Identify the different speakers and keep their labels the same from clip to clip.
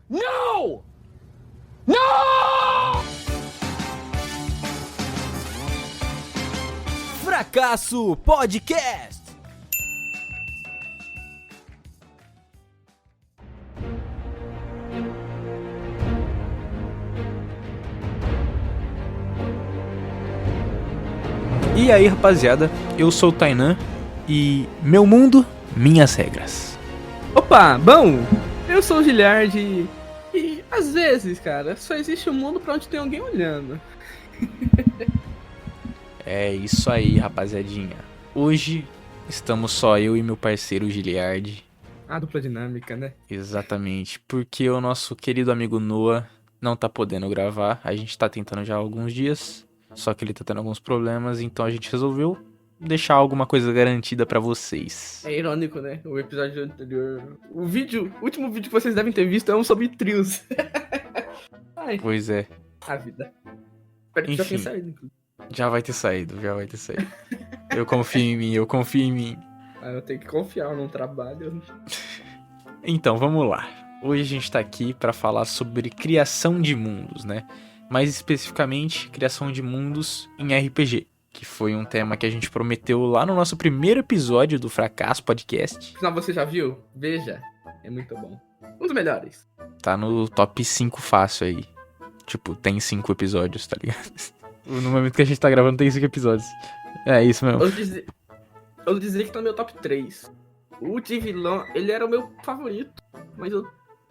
Speaker 1: No! No!
Speaker 2: Fracasso Podcast. E aí, rapaziada, eu sou o Tainan e meu mundo, minhas regras.
Speaker 3: Opa, bom, eu sou o Giliard e às vezes, cara, só existe um mundo pra onde tem alguém olhando.
Speaker 2: É isso aí, rapaziadinha. Hoje estamos só eu e meu parceiro Giliard.
Speaker 3: A dupla dinâmica, né?
Speaker 2: Exatamente, porque o nosso querido amigo Noah não tá podendo gravar. A gente tá tentando já há alguns dias, só que ele tá tendo alguns problemas, então a gente resolveu deixar alguma coisa garantida pra vocês.
Speaker 3: É irônico, né? O episódio anterior. O último vídeo que vocês devem ter visto é um sobre trios. Ai,
Speaker 2: Pois é,
Speaker 3: a vida. Espero que já tenha
Speaker 2: Enfim.
Speaker 3: saído, inclusive.
Speaker 2: já vai ter saído. Eu confio em mim.
Speaker 3: Ah, eu tenho que confiar num trabalho.
Speaker 2: Então, vamos lá. Hoje a gente tá aqui pra falar sobre criação de mundos, né? Mais especificamente, criação de mundos em RPG, que foi um tema que a gente prometeu lá no nosso primeiro episódio do Fracasso Podcast.
Speaker 3: Afinal, você já viu? Veja. É muito bom. Um dos melhores.
Speaker 2: Tá no top 5 fácil aí. Tipo, tem 5 episódios, tá ligado? No momento que a gente tá gravando tem 5 episódios. É isso mesmo.
Speaker 3: Eu dizer que tá no meu top 3. O de vilão, ele era o meu favorito. Mas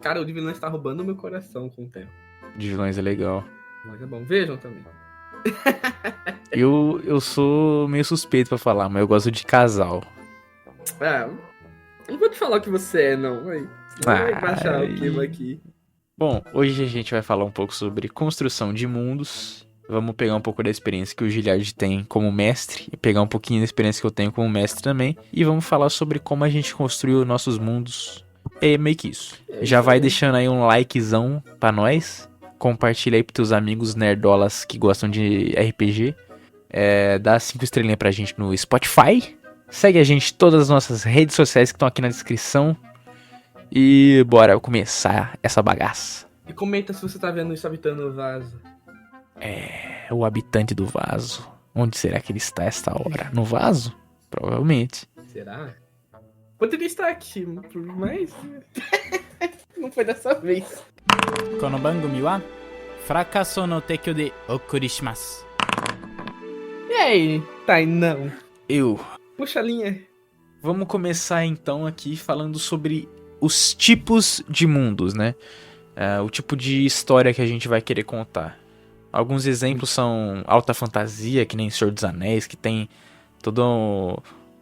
Speaker 3: cara, o de vilão está roubando o meu coração com o tempo.
Speaker 2: De vilões é legal.
Speaker 3: Mas é bom, vejam também.
Speaker 2: Eu sou meio suspeito pra falar, mas eu gosto de casal.
Speaker 3: Ah, não vou te falar o que você é, não. Aí, senão vai baixar o clima aqui.
Speaker 2: Bom, hoje a gente vai falar um pouco sobre construção de mundos. Vamos pegar um pouco da experiência que o Giliard tem como mestre e pegar um pouquinho da experiência que eu tenho como mestre também. E vamos falar sobre como a gente construiu nossos mundos. É meio que isso. Já vai deixando aí um likezão pra nós. Compartilha aí pros teus amigos nerdolas que gostam de RPG. Dá 5 estrelinhas pra gente no Spotify. Segue a gente em todas as nossas redes sociais que estão aqui na descrição. E bora começar essa bagaça.
Speaker 3: E comenta se você tá vendo isso habitando o vaso.
Speaker 2: O habitante do vaso. Onde será que ele está esta hora? No vaso? Provavelmente.
Speaker 3: Será? Poderia estar aqui, mas... não foi dessa vez.
Speaker 4: この番組はフラカソの提供でお送りします。
Speaker 3: E aí, Tainão?
Speaker 2: Eu.
Speaker 3: Puxa a linha.
Speaker 2: Vamos começar então aqui falando sobre os tipos de mundos, né? O tipo de história que a gente vai querer contar. Alguns exemplos são alta fantasia, que nem Senhor dos Anéis, que tem toda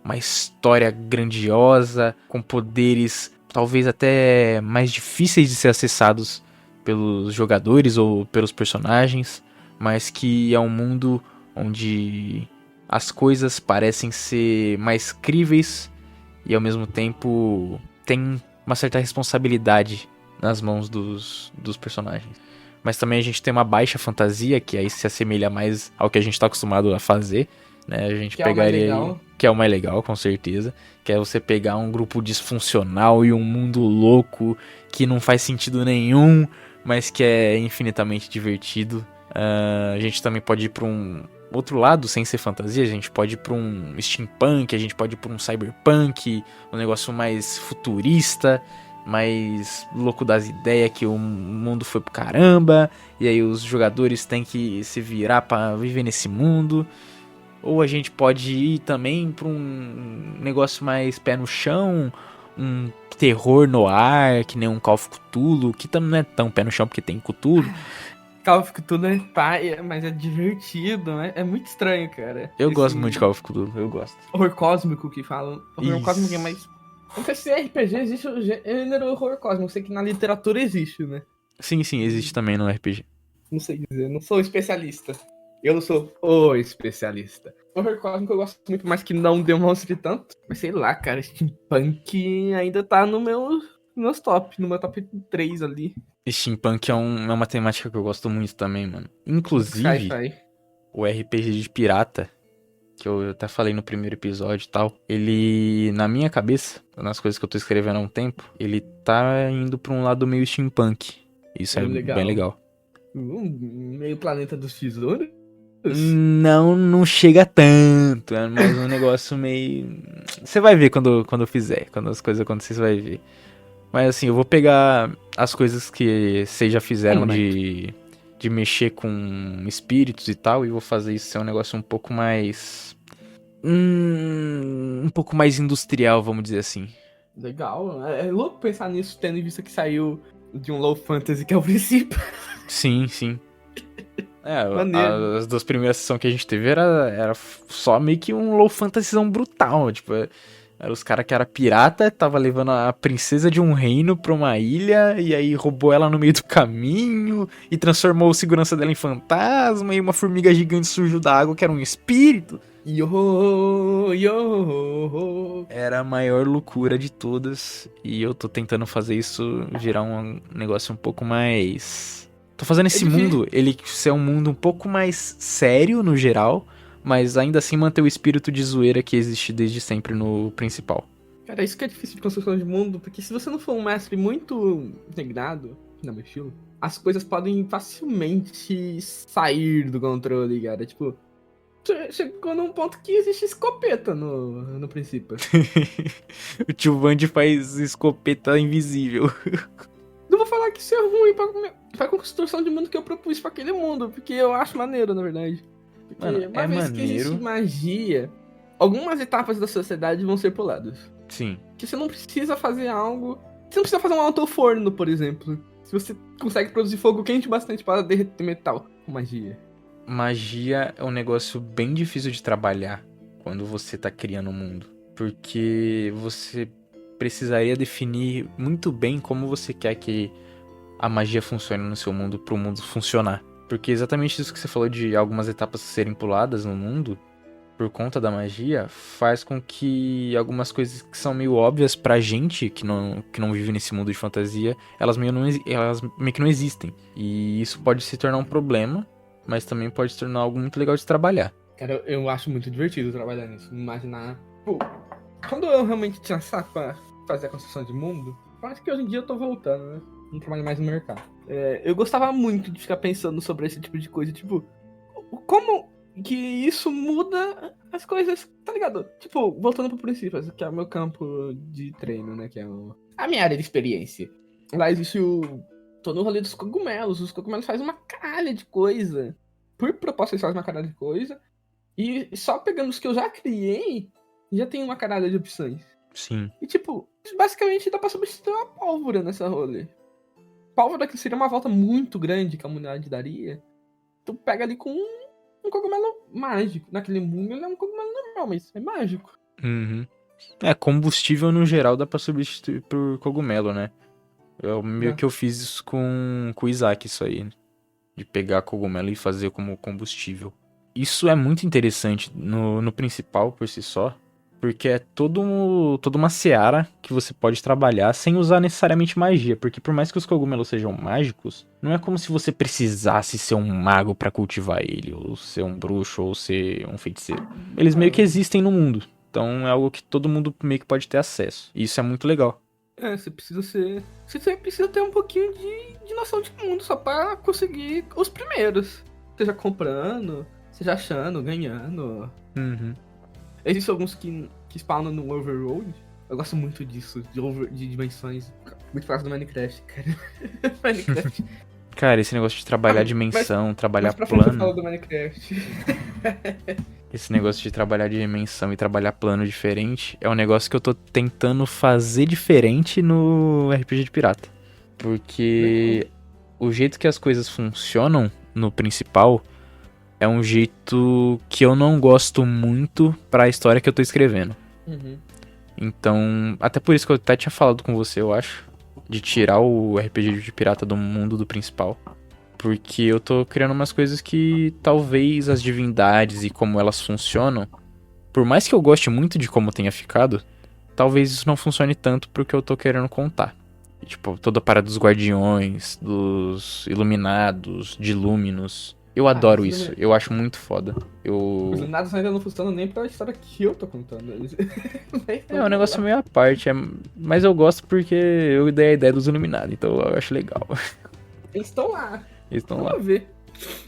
Speaker 2: uma história grandiosa, com poderes talvez até mais difíceis de ser acessados pelos jogadores ou pelos personagens, mas que é um mundo onde as coisas parecem ser mais críveis e ao mesmo tempo tem uma certa responsabilidade nas mãos dos personagens. Mas também a gente tem uma baixa fantasia, que aí se assemelha mais ao que a gente tá acostumado a fazer, né? A gente
Speaker 3: Que é o mais
Speaker 2: pegaria
Speaker 3: legal.
Speaker 2: que é o mais legal, com certeza, que é você pegar um grupo disfuncional e um mundo louco que não faz sentido nenhum, mas que é infinitamente divertido. A gente também pode ir pra um outro lado, sem ser fantasia, a gente pode ir pra um steampunk, a gente pode ir pra um cyberpunk, um negócio mais futurista, mais louco das ideias, que o mundo foi pro caramba, e aí os jogadores têm que se virar pra viver nesse mundo. Ou a gente pode ir também pra um negócio mais pé no chão, um terror no ar, que nem um Call of Cthulhu, que também não é tão pé no chão porque tem Cthulhu.
Speaker 3: Call of Cthulhu é paia, mas é divertido, né? É muito estranho, cara.
Speaker 2: Eu
Speaker 3: Esse
Speaker 2: gosto muito de Call of Cthulhu, eu gosto.
Speaker 3: horror cósmico que falam. Horror
Speaker 2: Isso.
Speaker 3: cósmico é mais... Não sei se em RPG existe o gênero horror cósmico. Eu sei que na literatura existe, né?
Speaker 2: Sim, existe também no RPG.
Speaker 3: Não sei dizer, não sou especialista. Eu não sou o especialista. Horror cósmico eu gosto muito mais que não demonstre tanto. Mas sei lá, cara, steampunk ainda tá no meus top, no meu top 3 ali.
Speaker 2: Steampunk é uma temática que eu gosto muito também, mano. Inclusive,
Speaker 3: Sci-fi.
Speaker 2: o RPG de pirata, que eu até falei no primeiro episódio e tal, ele, na minha cabeça, nas coisas que eu tô escrevendo há um tempo, ele tá indo pra um lado meio steampunk. Isso é bem legal.
Speaker 3: Meio planeta dos tesouros?
Speaker 2: Não chega tanto, é mais um negócio meio... Você vai ver quando eu fizer, quando as coisas acontecerem, você vai ver. Mas assim, eu vou pegar as coisas que vocês já fizeram de mexer com espíritos e tal, e vou fazer isso ser um negócio um pouco mais... um pouco mais industrial, vamos dizer assim.
Speaker 3: Legal, é louco pensar nisso, tendo em vista que saiu de um low fantasy que é o princípio.
Speaker 2: Sim. As duas primeiras sessões que a gente teve era só meio que um low fantasyzão brutal, tipo... Era os caras que era pirata, tava levando a princesa de um reino pra uma ilha, e aí roubou ela no meio do caminho, e transformou o segurança dela em fantasma, e uma formiga gigante surgiu da água que era um espírito. Era a maior loucura de todas, e eu tô tentando fazer isso virar um negócio um pouco mais... Tô fazendo esse mundo, ele ser um mundo um pouco mais sério no geral, mas ainda assim manter o espírito de zoeira que existe desde sempre no principal.
Speaker 3: Cara, isso que é difícil de construção de mundo, porque se você não for um mestre muito integrado, no meu estilo, as coisas podem facilmente sair do controle, cara. Tipo, chegou num ponto que existe escopeta no princípio.
Speaker 2: O tio Vande faz escopeta invisível.
Speaker 3: Não vou falar que isso é ruim pra construção de mundo que eu propus pra aquele mundo, porque eu acho maneiro, na verdade. Porque
Speaker 2: Mano,
Speaker 3: uma vez que existe magia, algumas etapas da sociedade vão ser puladas.
Speaker 2: Sim.
Speaker 3: Que você não precisa fazer algo... Você não precisa fazer um autoforno, por exemplo. Se você consegue produzir fogo quente bastante para derreter metal com magia.
Speaker 2: Magia é um negócio bem difícil de trabalhar quando você tá criando um mundo. Porque você precisaria definir muito bem como você quer que a magia funcione no seu mundo pro mundo funcionar. Porque exatamente isso que você falou de algumas etapas serem puladas no mundo, por conta da magia, faz com que algumas coisas que são meio óbvias pra gente, que não vive nesse mundo de fantasia, elas meio que não existem. E isso pode se tornar um problema, mas também pode se tornar algo muito legal de trabalhar.
Speaker 3: Cara, eu acho muito divertido trabalhar nisso. Imaginar... Pô, quando eu realmente tinha saco pra fazer a construção de mundo, eu acho que hoje em dia eu tô voltando, né? Não trabalho mais no mercado. Eu gostava muito de ficar pensando sobre esse tipo de coisa. Tipo, como que isso muda as coisas, tá ligado? Tipo, voltando pro princípio, que é o meu campo de treino, né? Que é a minha área de experiência. Lá existe tô no rolê dos cogumelos. Os cogumelos fazem uma caralho de coisa. Por proposta, eles fazem uma caralho de coisa. E só pegando os que eu já criei, já tem uma caralho de opções.
Speaker 2: Sim.
Speaker 3: E tipo, basicamente dá pra substituir uma pólvora nessa rolê. Pólvora que seria uma volta muito grande que a humanidade daria. Tu pega ali com um cogumelo mágico. Naquele mundo ele é um cogumelo normal, mas é mágico.
Speaker 2: Uhum. Combustível no geral dá pra substituir por cogumelo, né? Meio que eu fiz isso com o Isaac, isso aí. De pegar cogumelo e fazer como combustível. Isso é muito interessante no principal por si só. Porque é toda uma seara que você pode trabalhar sem usar necessariamente magia. Porque por mais que os cogumelos sejam mágicos, não é como se você precisasse ser um mago pra cultivar ele, ou ser um bruxo, ou ser um feiticeiro. Eles meio que existem no mundo. Então é algo que todo mundo meio que pode ter acesso. E isso é muito legal.
Speaker 3: Você precisa ser... Você precisa ter um pouquinho de noção de mundo só pra conseguir os primeiros. Seja comprando, seja achando, ganhando.
Speaker 2: Uhum.
Speaker 3: Existem alguns que spawnam no Overworld. Eu gosto muito disso, de dimensões. Muito fácil do Minecraft, cara. Minecraft.
Speaker 2: Cara, esse negócio de trabalhar dimensão, trabalhar
Speaker 3: pra frente eu
Speaker 2: plano.
Speaker 3: falo do Minecraft.
Speaker 2: Esse negócio de trabalhar dimensão e trabalhar plano diferente é um negócio que eu tô tentando fazer diferente no RPG de pirata. Porque o jeito que as coisas funcionam no principal é um jeito que eu não gosto muito pra história que eu tô escrevendo.
Speaker 3: Uhum.
Speaker 2: Então, até por isso que eu até tinha falado com você, eu acho, de tirar o RPG de pirata do mundo do principal. Porque eu tô criando umas coisas que talvez as divindades e como elas funcionam, por mais que eu goste muito de como tenha ficado, talvez isso não funcione tanto pro que eu tô querendo contar. E, tipo, toda a parada dos guardiões, dos iluminados, de Lúminos. Eu adoro isso, eu acho muito foda. Os
Speaker 3: iluminados ainda não funcionam nem pra história que eu tô contando.
Speaker 2: É um negócio meio à parte, mas eu gosto porque eu dei a ideia dos iluminados, então eu acho legal.
Speaker 3: Eles estão lá.
Speaker 2: Eles estão lá.
Speaker 3: Vamos ver.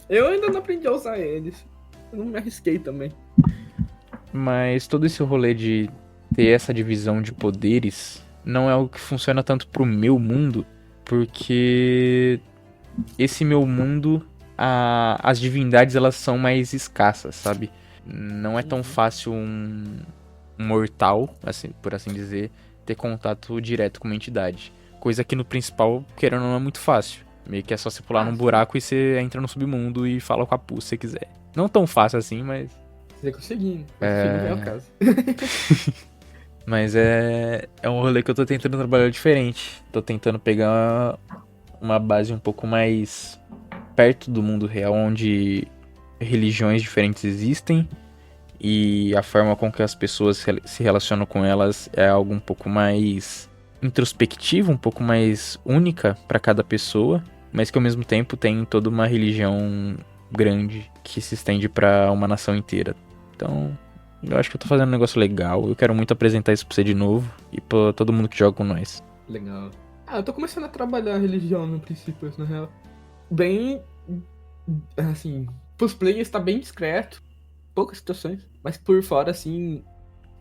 Speaker 3: Eu ainda não aprendi a usar eles. Eu não me arrisquei também.
Speaker 2: Mas todo esse rolê de ter essa divisão de poderes não é algo que funciona tanto pro meu mundo, porque esse meu mundo, as divindades elas são mais escassas, sabe? Não é tão fácil um mortal, assim, por assim dizer, ter contato direto com uma entidade. Coisa que no principal, querendo ou não, é muito fácil. Meio que é só você pular num buraco e você entra no submundo e fala com a Pooh se você quiser. Não tão fácil assim, mas...
Speaker 3: Você conseguindo. Não é o caso.
Speaker 2: Mas é um rolê que eu tô tentando trabalhar diferente. Tô tentando pegar uma base um pouco mais perto do mundo real, onde religiões diferentes existem e a forma com que as pessoas se relacionam com elas é algo um pouco mais introspectivo, um pouco mais única para cada pessoa, mas que ao mesmo tempo tem toda uma religião grande que se estende para uma nação inteira. Então, eu acho que eu tô fazendo um negócio legal. Eu quero muito apresentar isso pra você de novo e pra todo mundo que joga com nós.
Speaker 3: Legal. Eu tô começando a trabalhar a religião no princípio, na real. Bem, assim, pros players tá bem discreto. Poucas situações. Mas por fora, assim,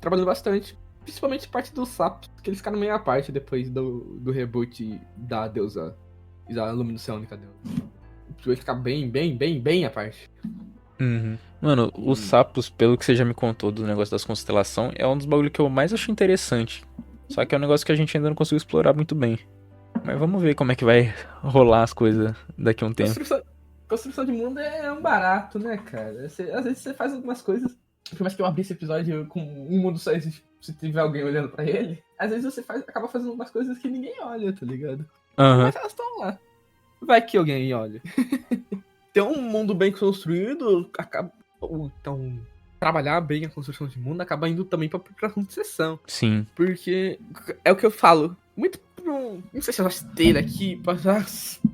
Speaker 3: trabalhando bastante. Principalmente parte dos sapos, que eles ficaram meio à parte depois do reboot da deusa, da Luminous única deusa. Vai ficar bem à parte.
Speaker 2: Uhum. Mano, os sapos, pelo que você já me contou do negócio das constelações, é um dos bagulhos que eu mais acho interessante. Só que é um negócio que a gente ainda não conseguiu explorar muito bem. Mas vamos ver como é que vai rolar as coisas daqui a um tempo.
Speaker 3: Construção de mundo é um barato, né, cara? Às vezes você faz algumas coisas. Por mais que eu abri esse episódio com um mundo só existe, se tiver alguém olhando pra ele, às vezes você acaba fazendo umas coisas que ninguém olha, tá ligado? Mas elas estão lá. Vai que alguém olha. Ter um mundo bem construído acaba. Então, trabalhar bem a construção de mundo acaba indo também pra concessão.
Speaker 2: Sim.
Speaker 3: Porque é o que eu falo. Muito. Não sei se eu gosto dele aqui.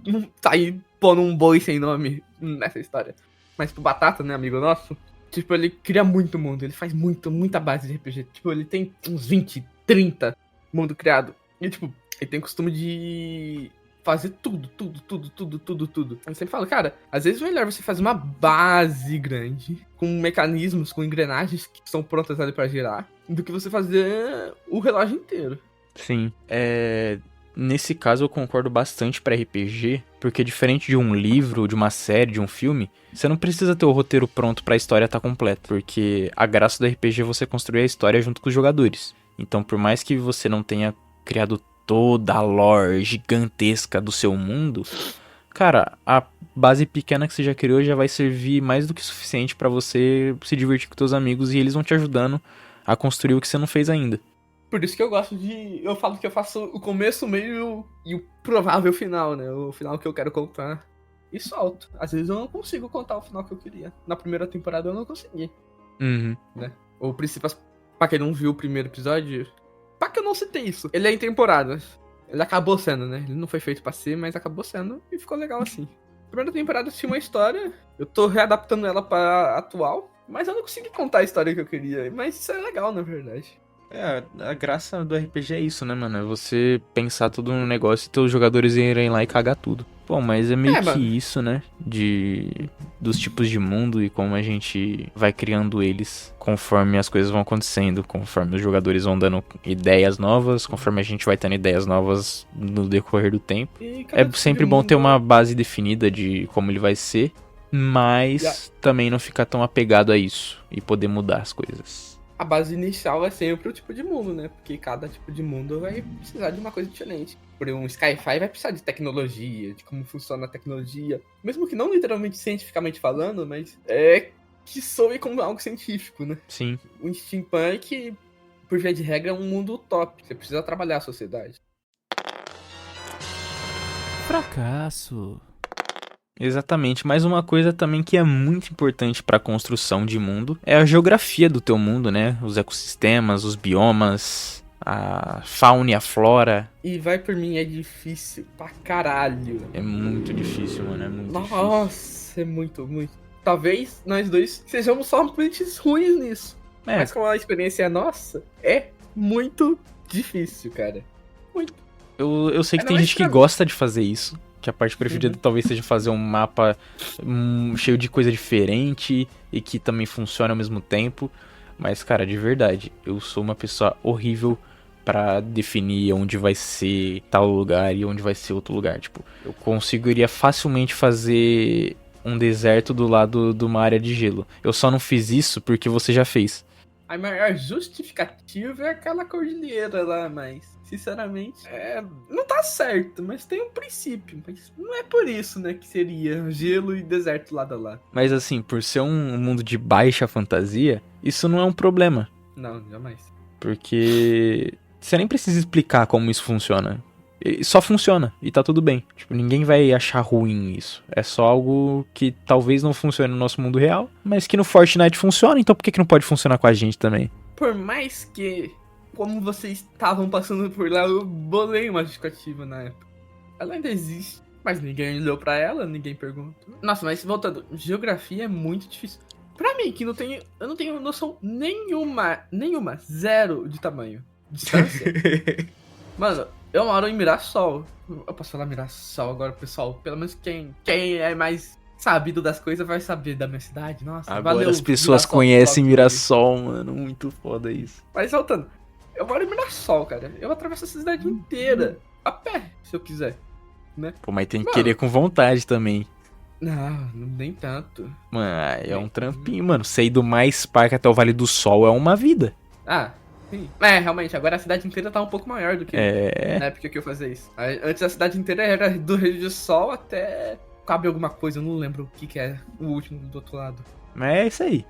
Speaker 3: Não tá aí pondo um boi sem nome nessa história. Mas pro Batata, né, amigo nosso? Tipo, ele cria muito mundo. Ele faz muita base de RPG. Tipo, ele tem uns 20, 30 mundo criado. E, tipo, ele tem costume de fazer tudo. Eu sempre falo, cara, às vezes é melhor você fazer uma base grande, com mecanismos, com engrenagens que são prontas ali pra girar, do que você fazer o relógio inteiro.
Speaker 2: Sim. Nesse caso eu concordo bastante pra RPG, porque diferente de um livro, de uma série, de um filme, você não precisa ter o roteiro pronto pra história estar completa, porque a graça do RPG é você construir a história junto com os jogadores. Então, por mais que você não tenha criado toda a lore gigantesca do seu mundo, cara, a base pequena que você já criou já vai servir mais do que suficiente pra você se divertir com seus amigos e eles vão te ajudando a construir o que você não fez ainda.
Speaker 3: Por isso que eu gosto de... Eu falo que eu faço o começo, o meio e o provável final, né? O final que eu quero contar. E solto. Às vezes eu não consigo contar o final que eu queria. Na primeira temporada eu não consegui.
Speaker 2: Uhum.
Speaker 3: Né? O princípio... Pra quem não viu o primeiro episódio... Pra que eu não citei isso? Ele é em temporadas. Ele acabou sendo, né? Ele não foi feito pra ser, mas acabou sendo. E ficou legal assim. A primeira temporada tinha uma história. Eu tô readaptando ela pra atual. Mas eu não consegui contar a história que eu queria. Mas isso é legal, na verdade.
Speaker 2: A graça do RPG é isso, né, mano? É você pensar tudo no negócio e teus jogadores irem lá e cagar tudo. Bom, mas é meio que
Speaker 3: mano.
Speaker 2: isso, né? Dos tipos de mundo e como a gente vai criando eles conforme as coisas vão acontecendo, conforme os jogadores vão dando ideias novas, conforme a gente vai tendo ideias novas no decorrer do tempo. É sempre bom ter uma base definida de como ele vai ser, mas também não ficar tão apegado a isso e poder mudar as coisas.
Speaker 3: A base inicial é sempre o tipo de mundo, né? Porque cada tipo de mundo vai precisar de uma coisa diferente. Por um Sci-Fi vai precisar de tecnologia, de como funciona a tecnologia. Mesmo que não literalmente cientificamente falando, mas que soe como algo científico, né?
Speaker 2: Sim.
Speaker 3: O Steampunk, por via de regra, é um mundo utópico. Você precisa trabalhar a sociedade.
Speaker 4: Fracasso.
Speaker 2: Exatamente, mas uma coisa também que é muito importante para a construção de mundo é a geografia do teu mundo, né? Os ecossistemas, os biomas, a fauna e a flora.
Speaker 3: E vai por mim, é difícil pra caralho.
Speaker 2: É muito difícil, mano, é muito difícil.
Speaker 3: Nossa, é muito. Talvez nós dois sejamos somente ruins nisso. Mas como a experiência é nossa, é muito difícil, cara. Muito.
Speaker 2: Eu sei que tem gente que gosta de fazer isso. Que a parte preferida talvez seja fazer um mapa cheio de coisa diferente e que também funcione ao mesmo tempo. Mas, cara, de verdade, eu sou uma pessoa horrível pra definir onde vai ser tal lugar e onde vai ser outro lugar. Tipo, eu conseguiria facilmente fazer um deserto do lado de uma área de gelo. Eu só não fiz isso porque você já fez.
Speaker 3: A maior justificativa é aquela cordilheira lá, mas, sinceramente, não tá certo, mas tem um princípio. Mas não é por isso, né, que seria gelo e deserto lado a lado.
Speaker 2: Mas assim, por ser um mundo de baixa fantasia, isso não é um problema.
Speaker 3: Não, jamais.
Speaker 2: Porque você nem precisa explicar como isso funciona. Só funciona e tá tudo bem. Tipo, ninguém vai achar ruim isso. É só algo que talvez não funcione no nosso mundo real, mas que no Fortnite funciona, então por que não pode funcionar com a gente também?
Speaker 3: Por mais que, como vocês estavam passando por lá, eu bolei uma justificativa na época. Ela ainda existe, mas ninguém olhou pra ela, ninguém perguntou. Nossa, mas voltando, geografia é muito difícil. Pra mim, que eu não tenho noção nenhuma, zero de tamanho, distância. Mano, eu moro em Mirassol. Eu posso falar Mirassol agora, pessoal. Pelo menos quem é mais sabido das coisas vai saber da minha cidade. Nossa,
Speaker 2: Agora
Speaker 3: valeu.
Speaker 2: as pessoas
Speaker 3: Mirassol,
Speaker 2: conhecem
Speaker 3: top.
Speaker 2: Mirassol, mano. Muito foda isso.
Speaker 3: Mas voltando, eu moro em Mirassol, cara. Eu atravesso a cidade inteira. A pé, se eu quiser. Né?
Speaker 2: Pô, mas tem que
Speaker 3: Mano.
Speaker 2: querer com vontade também.
Speaker 3: Não, nem tanto.
Speaker 2: Mano, é um trampinho, mano. Você ir do Mais Parque até o Vale do Sol é uma vida.
Speaker 3: Ah, sim. Realmente, agora a cidade inteira tá um pouco maior do que na época que eu fazia isso. Antes a cidade inteira era do Rio do Sol até cabe alguma coisa, eu não lembro o que é o último do outro lado.
Speaker 2: Mas é isso aí.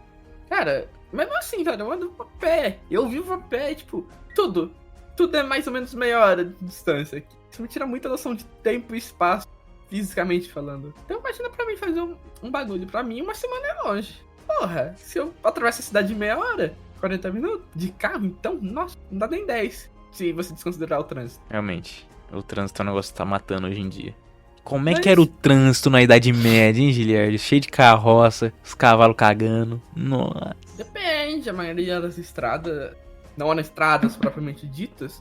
Speaker 3: Cara, mesmo assim, cara, eu ando a pé. Eu vivo a pé, tipo, tudo. Tudo é mais ou menos meia hora de distância aqui. Isso me tira muita noção de tempo e espaço, fisicamente falando. Então imagina pra mim fazer um bagulho. Pra mim, uma semana é longe. Porra, se eu atravesso a cidade em meia hora, 40 minutos, de carro, então, nossa, não dá nem 10. Se você desconsiderar o trânsito.
Speaker 2: Realmente, o trânsito é um negócio que tá matando hoje em dia. Como é
Speaker 3: Mas-
Speaker 2: que era o trânsito na Idade Média, hein, Giliard? Cheio de carroça, os cavalos cagando. Nossa.
Speaker 3: Depende, a maioria das estradas, não eram estradas propriamente ditas,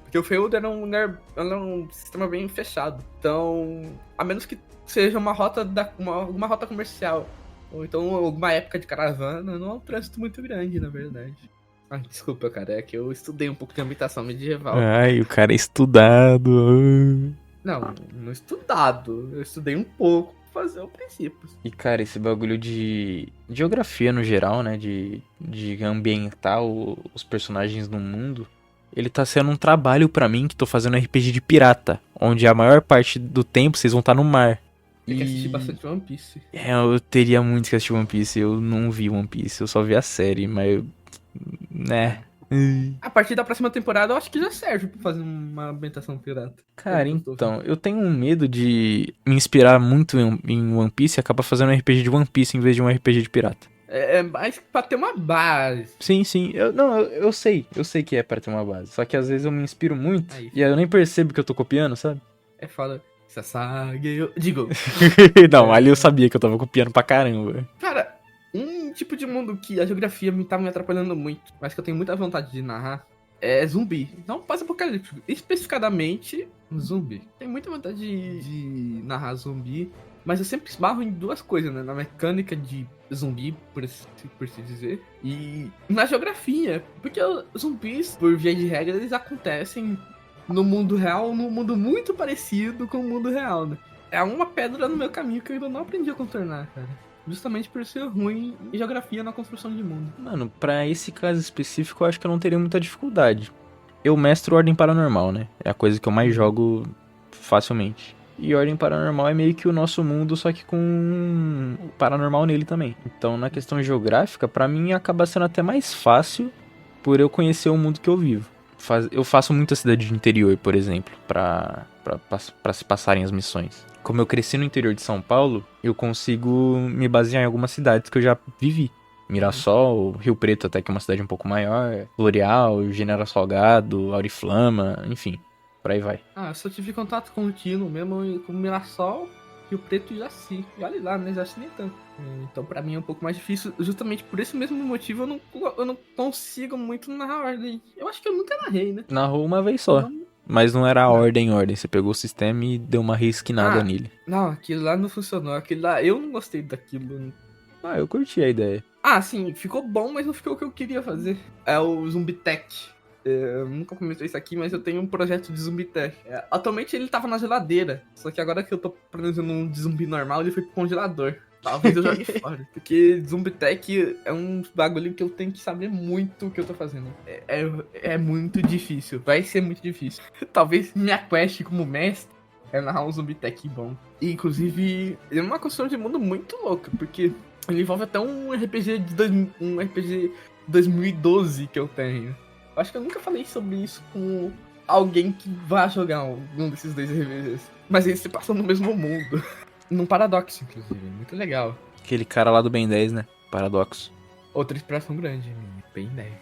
Speaker 3: porque o feudo era um sistema bem fechado. Então, a menos que seja uma rota uma rota comercial, ou então alguma época de caravana, não é um trânsito muito grande, na verdade. Ah, desculpa, cara, é que eu estudei um pouco de ambientação medieval.
Speaker 2: Ai, o cara é estudado.
Speaker 3: Não estudado, eu estudei um pouco pra fazer o princípio.
Speaker 2: E, cara, esse bagulho de geografia no geral, né? De ambientar os personagens no mundo. Ele tá sendo um trabalho pra mim que tô fazendo RPG de pirata. Onde a maior parte do tempo vocês vão estar no mar.
Speaker 3: Tem que assistir bastante One Piece.
Speaker 2: Eu teria muito que assistir One Piece. Eu não vi One Piece, eu só vi a série, mas. Né.
Speaker 3: A partir da próxima temporada, eu acho que já serve pra fazer uma ambientação pirata.
Speaker 2: Cara, então, eu tenho um medo de me inspirar muito em One Piece e acabar fazendo um RPG de One Piece em vez de um RPG de pirata.
Speaker 3: É mais pra ter uma base.
Speaker 2: Sim, eu sei que é pra ter uma base. Só que às vezes eu me inspiro muito
Speaker 3: Aí.
Speaker 2: e aí eu nem percebo que eu tô copiando, sabe?
Speaker 3: É foda. Sasage. Digo,
Speaker 2: Não, ali eu sabia que eu tava copiando pra caramba.
Speaker 3: cara, um tipo de mundo que a geografia tá me atrapalhando muito, mas que eu tenho muita vontade de narrar, é zumbi. Não pós-apocalíptico, especificadamente zumbi. Tenho muita vontade de narrar zumbi, mas eu sempre esbarro em duas coisas, né? Na mecânica de zumbi, por se dizer, e na geografia. Porque os zumbis, por via de regra, eles acontecem no mundo real, num mundo muito parecido com o mundo real, né? É uma pedra no meu caminho que eu ainda não aprendi a contornar, cara. Justamente por ser ruim em geografia na construção de mundo.
Speaker 2: Mano, pra esse caso específico eu acho que eu não teria muita dificuldade. Eu mestro Ordem Paranormal, né? É a coisa que eu mais jogo facilmente. E Ordem Paranormal é meio que o nosso mundo, só que com o paranormal nele também. Então, na questão geográfica, pra mim acaba sendo até mais fácil por eu conhecer o mundo que eu vivo. Eu faço muita cidade de interior, por exemplo, pra se passarem as missões. Como eu cresci no interior de São Paulo, eu consigo me basear em algumas cidades que eu já vivi. Mirassol, Rio Preto até que é uma cidade um pouco maior, L'Oreal, General Salgado, Auriflama, enfim, por aí vai.
Speaker 3: Ah, eu só tive contato contínuo mesmo com Mirassol, Rio Preto e Jaci. E olha lá, né? Jaci nem tanto. Então pra mim é um pouco mais difícil. Justamente por esse mesmo motivo eu não consigo muito narrar Ordem. Eu acho que eu nunca narrei, né?
Speaker 2: Narrou uma vez só. Mas não era a ordem. Você pegou o sistema e deu uma reesquinada nele.
Speaker 3: Não, aquilo lá não funcionou. Aquilo lá, eu não gostei daquilo.
Speaker 2: Ah, eu curti a ideia.
Speaker 3: Ah, sim, ficou bom, mas não ficou o que eu queria fazer. É o Zumbitech. Eu nunca comentei isso aqui, mas eu tenho um projeto de Zumbitech. Atualmente ele tava na geladeira. Só que agora que eu tô planejando um de zumbi normal, ele foi pro congelador. Talvez eu jogue fora. Porque Zumbitech é um bagulho que eu tenho que saber muito o que eu tô fazendo. É muito difícil. Vai ser muito difícil. Talvez minha quest como mestre é narrar um Zumbitech bom. E, inclusive, é uma construção de mundo muito louca. Porque ele envolve até um RPG um RPG 2012 que eu tenho. Eu acho que eu nunca falei sobre isso com alguém que vai jogar um desses dois RPGs. Mas eles se passam no mesmo mundo. Num paradoxo, inclusive. Muito legal.
Speaker 2: Aquele cara lá do Ben 10, né? Paradoxo.
Speaker 3: Outra inspiração grande, bem 10.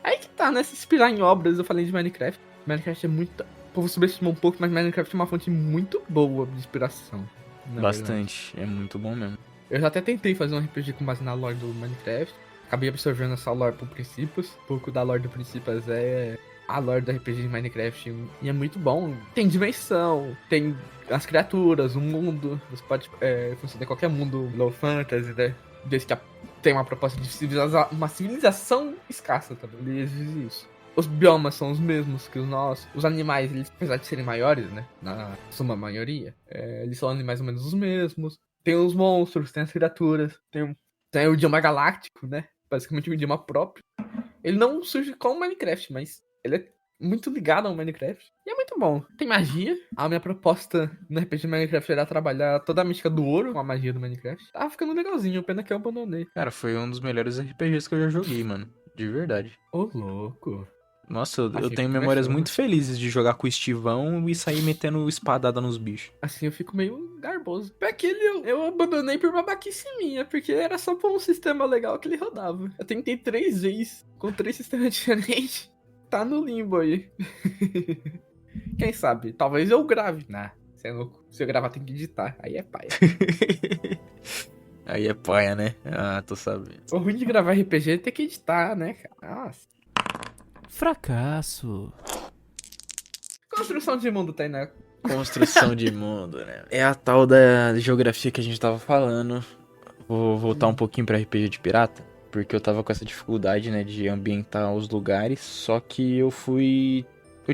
Speaker 3: Aí que tá, né? Se inspirar em obras, eu falei de Minecraft. Minecraft é muito... O povo subestimou um pouco, mas Minecraft é uma fonte muito boa de inspiração.
Speaker 2: Bastante. É muito bom mesmo.
Speaker 3: Eu já até tentei fazer um RPG com base na lore do Minecraft. Acabei absorvendo essa lore por Princípios. Um pouco da lore do Princípios é a lore do RPG de Minecraft. E é muito bom. Tem dimensão, tem as criaturas, o mundo. Você pode funcionar em qualquer mundo low fantasy, né? Desde que tem uma proposta de uma civilização escassa também. Ele exige isso. Os biomas são os mesmos que os nossos. Os animais, eles, apesar de serem maiores, né? Na suma maioria, eles são mais ou menos os mesmos. Tem os monstros, tem as criaturas, tem o idioma galáctico, né? Basicamente um idioma próprio. Ele não surge com o Minecraft, mas ele é muito ligado ao Minecraft. E é muito bom. Tem magia. A minha proposta no RPG Minecraft era trabalhar toda a mística do ouro com a magia do Minecraft. Tava ficando legalzinho, pena que eu abandonei.
Speaker 2: Cara, foi um dos melhores RPGs que eu já joguei, mano. De verdade.
Speaker 3: Ô, louco.
Speaker 2: Nossa, eu tenho memórias muito felizes de jogar com o Estivão e sair metendo espadada nos bichos.
Speaker 3: Assim eu fico meio garboso. Aquele eu abandonei por babaquice minha, porque era só por um sistema legal que ele rodava. Eu tentei 3 vezes, com 3 sistemas diferentes. Tá no limbo aí. Quem sabe? Talvez eu grave. Você é louco. Se eu gravar tem que editar. Aí é paia.
Speaker 2: Aí é paia, né? Ah, tô sabendo.
Speaker 3: O ruim de gravar RPG é ter que editar, né, cara? Nossa.
Speaker 4: Fracasso.
Speaker 3: Construção de mundo, Tainá.
Speaker 2: Construção de mundo, né? É a tal da geografia que a gente tava falando. Vou voltar um pouquinho pra RPG de pirata, porque eu tava com essa dificuldade, né, de ambientar os lugares. Só que eu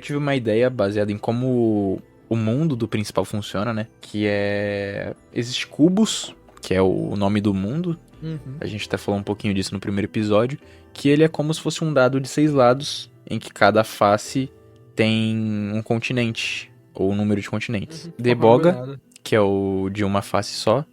Speaker 2: tive uma ideia baseada em como o mundo do principal funciona, né? Que existe cubos, que é o nome do mundo. A gente até falou um pouquinho disso no primeiro episódio. Que ele é como se fosse um dado de 6 lados, em que cada face tem um continente, ou um número de continentes. Deboga, que é o de uma face só,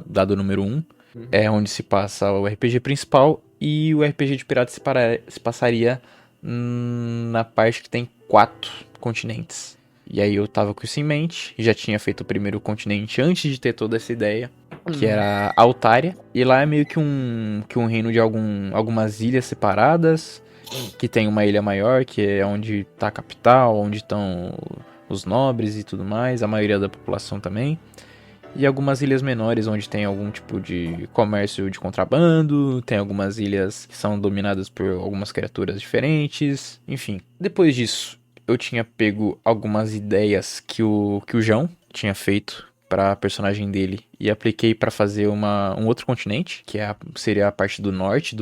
Speaker 2: dado número 1, é onde se passa o RPG principal, e o RPG de pirata se passaria na parte que tem 4 continentes. E aí eu tava com isso em mente, já tinha feito o primeiro continente antes de ter toda essa ideia, que era Altaria. E lá é meio que um reino de algumas ilhas separadas, que tem uma ilha maior, que é onde tá a capital, onde estão os nobres e tudo mais, a maioria da população também. E algumas ilhas menores, onde tem algum tipo de comércio de contrabando, tem algumas ilhas que são dominadas por algumas criaturas diferentes, enfim. Depois disso, eu tinha pego algumas ideias que o João tinha feito pra personagem dele e apliquei pra fazer um outro continente, que seria a parte do norte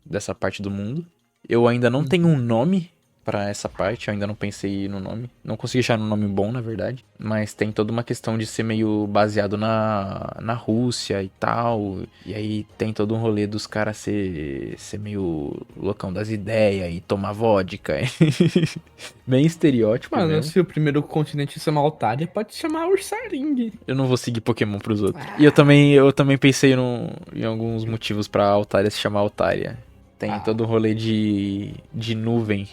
Speaker 2: dessa parte do mundo. Eu ainda não tenho um nome pra essa parte, eu ainda não pensei no nome. Não consegui achar um nome bom, na verdade. Mas tem toda uma questão de ser meio baseado na Rússia e tal. E aí tem todo um rolê dos caras ser meio loucão das ideias e tomar vodka. Bem estereótipo,
Speaker 3: Mano,
Speaker 2: mesmo.
Speaker 3: se o primeiro continente chama Altaria, pode chamar Ursaring.
Speaker 2: Eu não vou seguir Pokémon pros outros. E eu também pensei em alguns motivos pra Altaria se chamar Altaria. Tem todo um rolê de nuvem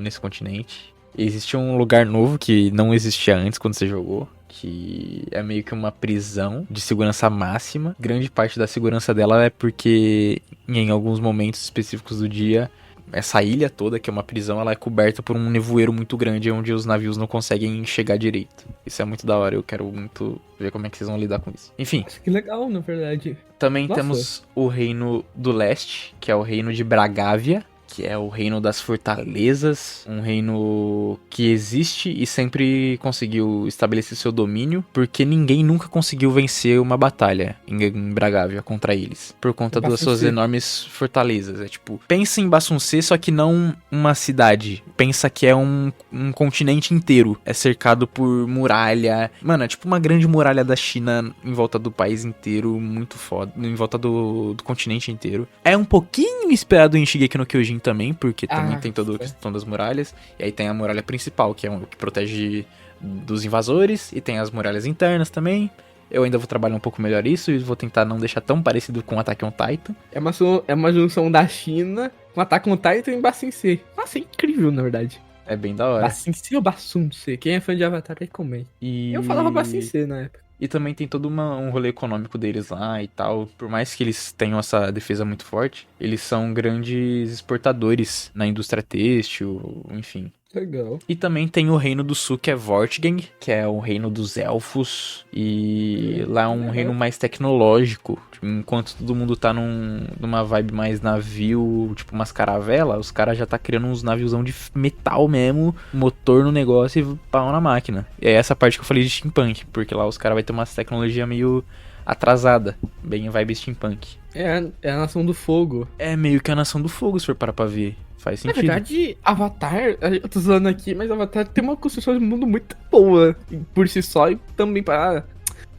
Speaker 2: nesse continente. Existe um lugar novo que não existia antes quando você jogou, que é meio que uma prisão de segurança máxima. Grande parte da segurança dela é porque em alguns momentos específicos do dia, essa ilha toda, que é uma prisão, ela é coberta por um nevoeiro muito grande, onde os navios não conseguem chegar direito. Isso é muito da hora, eu quero muito ver como é que vocês vão lidar com isso. Enfim.
Speaker 3: Acho que legal, na verdade.
Speaker 2: Também temos o Reino do Leste, que é o Reino de Bragávia, que é o reino das fortalezas, um reino que existe e sempre conseguiu estabelecer seu domínio, porque ninguém nunca conseguiu vencer uma batalha em Bravia contra eles, por conta das suas enormes fortalezas. É tipo, pensa em Basun-Ce, só que não uma cidade, pensa que é um continente inteiro, é cercado por muralha, mano, é tipo uma grande muralha da China em volta do país inteiro, muito foda, em volta do continente inteiro. É um pouquinho inspirado em Shingeki no Kyojin também, porque também tem toda a questão das muralhas, e aí tem a muralha principal, que é o que protege dos invasores, e tem as muralhas internas também. Eu ainda vou trabalhar um pouco melhor isso, e vou tentar não deixar tão parecido com Attack on Titan.
Speaker 3: É uma junção da China com Attack on Titan e Basin-C. Nossa, é incrível, na verdade.
Speaker 2: É bem da hora.
Speaker 3: Basin-C ou Basun-C? Quem é fã de Avatar recomenda. Eu falava Basin-C na época.
Speaker 2: E também tem todo um rolê econômico deles lá e tal. Por mais que eles tenham essa defesa muito forte, eles são grandes exportadores na indústria têxtil, enfim.
Speaker 3: Legal.
Speaker 2: E também tem o Reino do Sul, que é Vortigern, que é o reino dos elfos. E lá é um reino mais tecnológico. Enquanto todo mundo tá numa vibe mais navio, tipo umas caravelas, os caras já tá criando uns naviozão de metal mesmo, motor no negócio e pau na máquina. E é essa parte que eu falei de steampunk, porque lá os caras vai ter uma tecnologia meio atrasada, bem vibe steampunk.
Speaker 3: É a Nação do Fogo.
Speaker 2: É meio que a Nação do Fogo, se for parar pra ver. Faz sentido.
Speaker 3: Na verdade, Avatar, eu tô zoando aqui, mas Avatar tem uma construção de mundo muito boa por si só e também para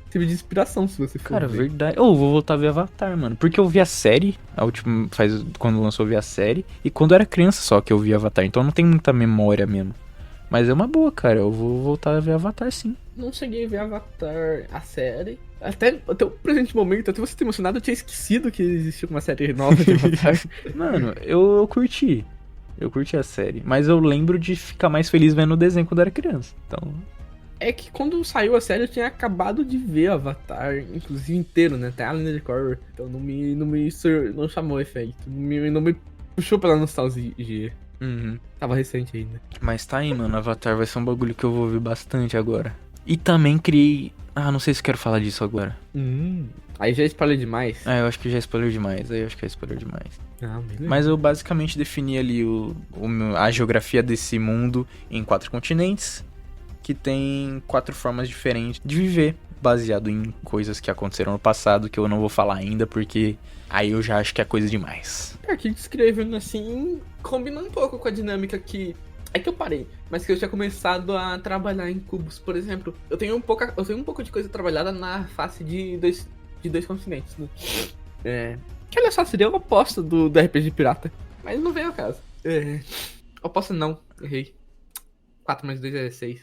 Speaker 3: servir de inspiração, se você for
Speaker 2: Cara,
Speaker 3: ver.
Speaker 2: verdade. Eu vou voltar a ver Avatar, mano. Porque eu vi a série, a última, quando lançou eu vi a série, e quando eu era criança só que eu vi Avatar, então não tem muita memória mesmo. Mas é uma boa, cara, eu vou voltar a ver Avatar sim.
Speaker 3: Não cheguei a ver Avatar, a série. Até o presente momento, até você ter emocionado, eu tinha esquecido que existia uma série nova de Avatar.
Speaker 2: Mano, eu curti. Eu curti a série. Mas eu lembro de ficar mais feliz vendo o desenho quando eu era criança. Então.
Speaker 3: É que quando saiu a série eu tinha acabado de ver Avatar, inclusive inteiro, né? Até a linha de Korra. Então não chamou o efeito. Não me puxou pela nostalgia.
Speaker 2: Uhum.
Speaker 3: Tava recente ainda.
Speaker 2: Mas tá aí, mano. Avatar vai ser um bagulho que eu vou ouvir bastante agora. E também criei. Ah, não sei se quero falar disso agora.
Speaker 3: Aí já spoiler demais.
Speaker 2: Eu acho que já spoiler demais.
Speaker 3: Ah, beleza.
Speaker 2: Mas eu basicamente defini ali a geografia desse mundo em 4 continentes, que tem 4 formas diferentes de viver, baseado em coisas que aconteceram no passado, que eu não vou falar ainda, porque aí eu já acho que é coisa demais.
Speaker 3: Aqui descrevendo assim, combina um pouco com a dinâmica que... É que eu parei, mas que eu tinha começado a trabalhar em cubos. Por exemplo, eu tenho um pouco de coisa trabalhada na face de dois continentes, né? Que olha só, seria o oposto do RPG Pirata. Mas não veio ao caso. Oposto não, errei. 4 mais 2 é 6.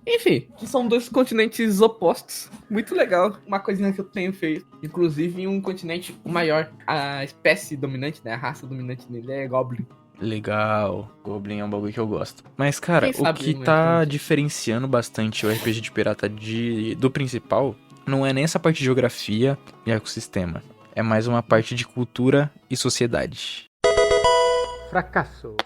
Speaker 3: Enfim, são 2 continentes opostos. Muito legal. Uma coisinha que eu tenho feito. Inclusive, em um continente maior, a espécie dominante, né? A raça dominante dele é Goblin.
Speaker 2: Legal, Goblin é um bagulho que eu gosto. Mas, cara, o que tá diferenciando bastante o RPG de pirata do principal não é nem essa parte de geografia e ecossistema. É mais uma parte de cultura e sociedade.
Speaker 3: Fracassou.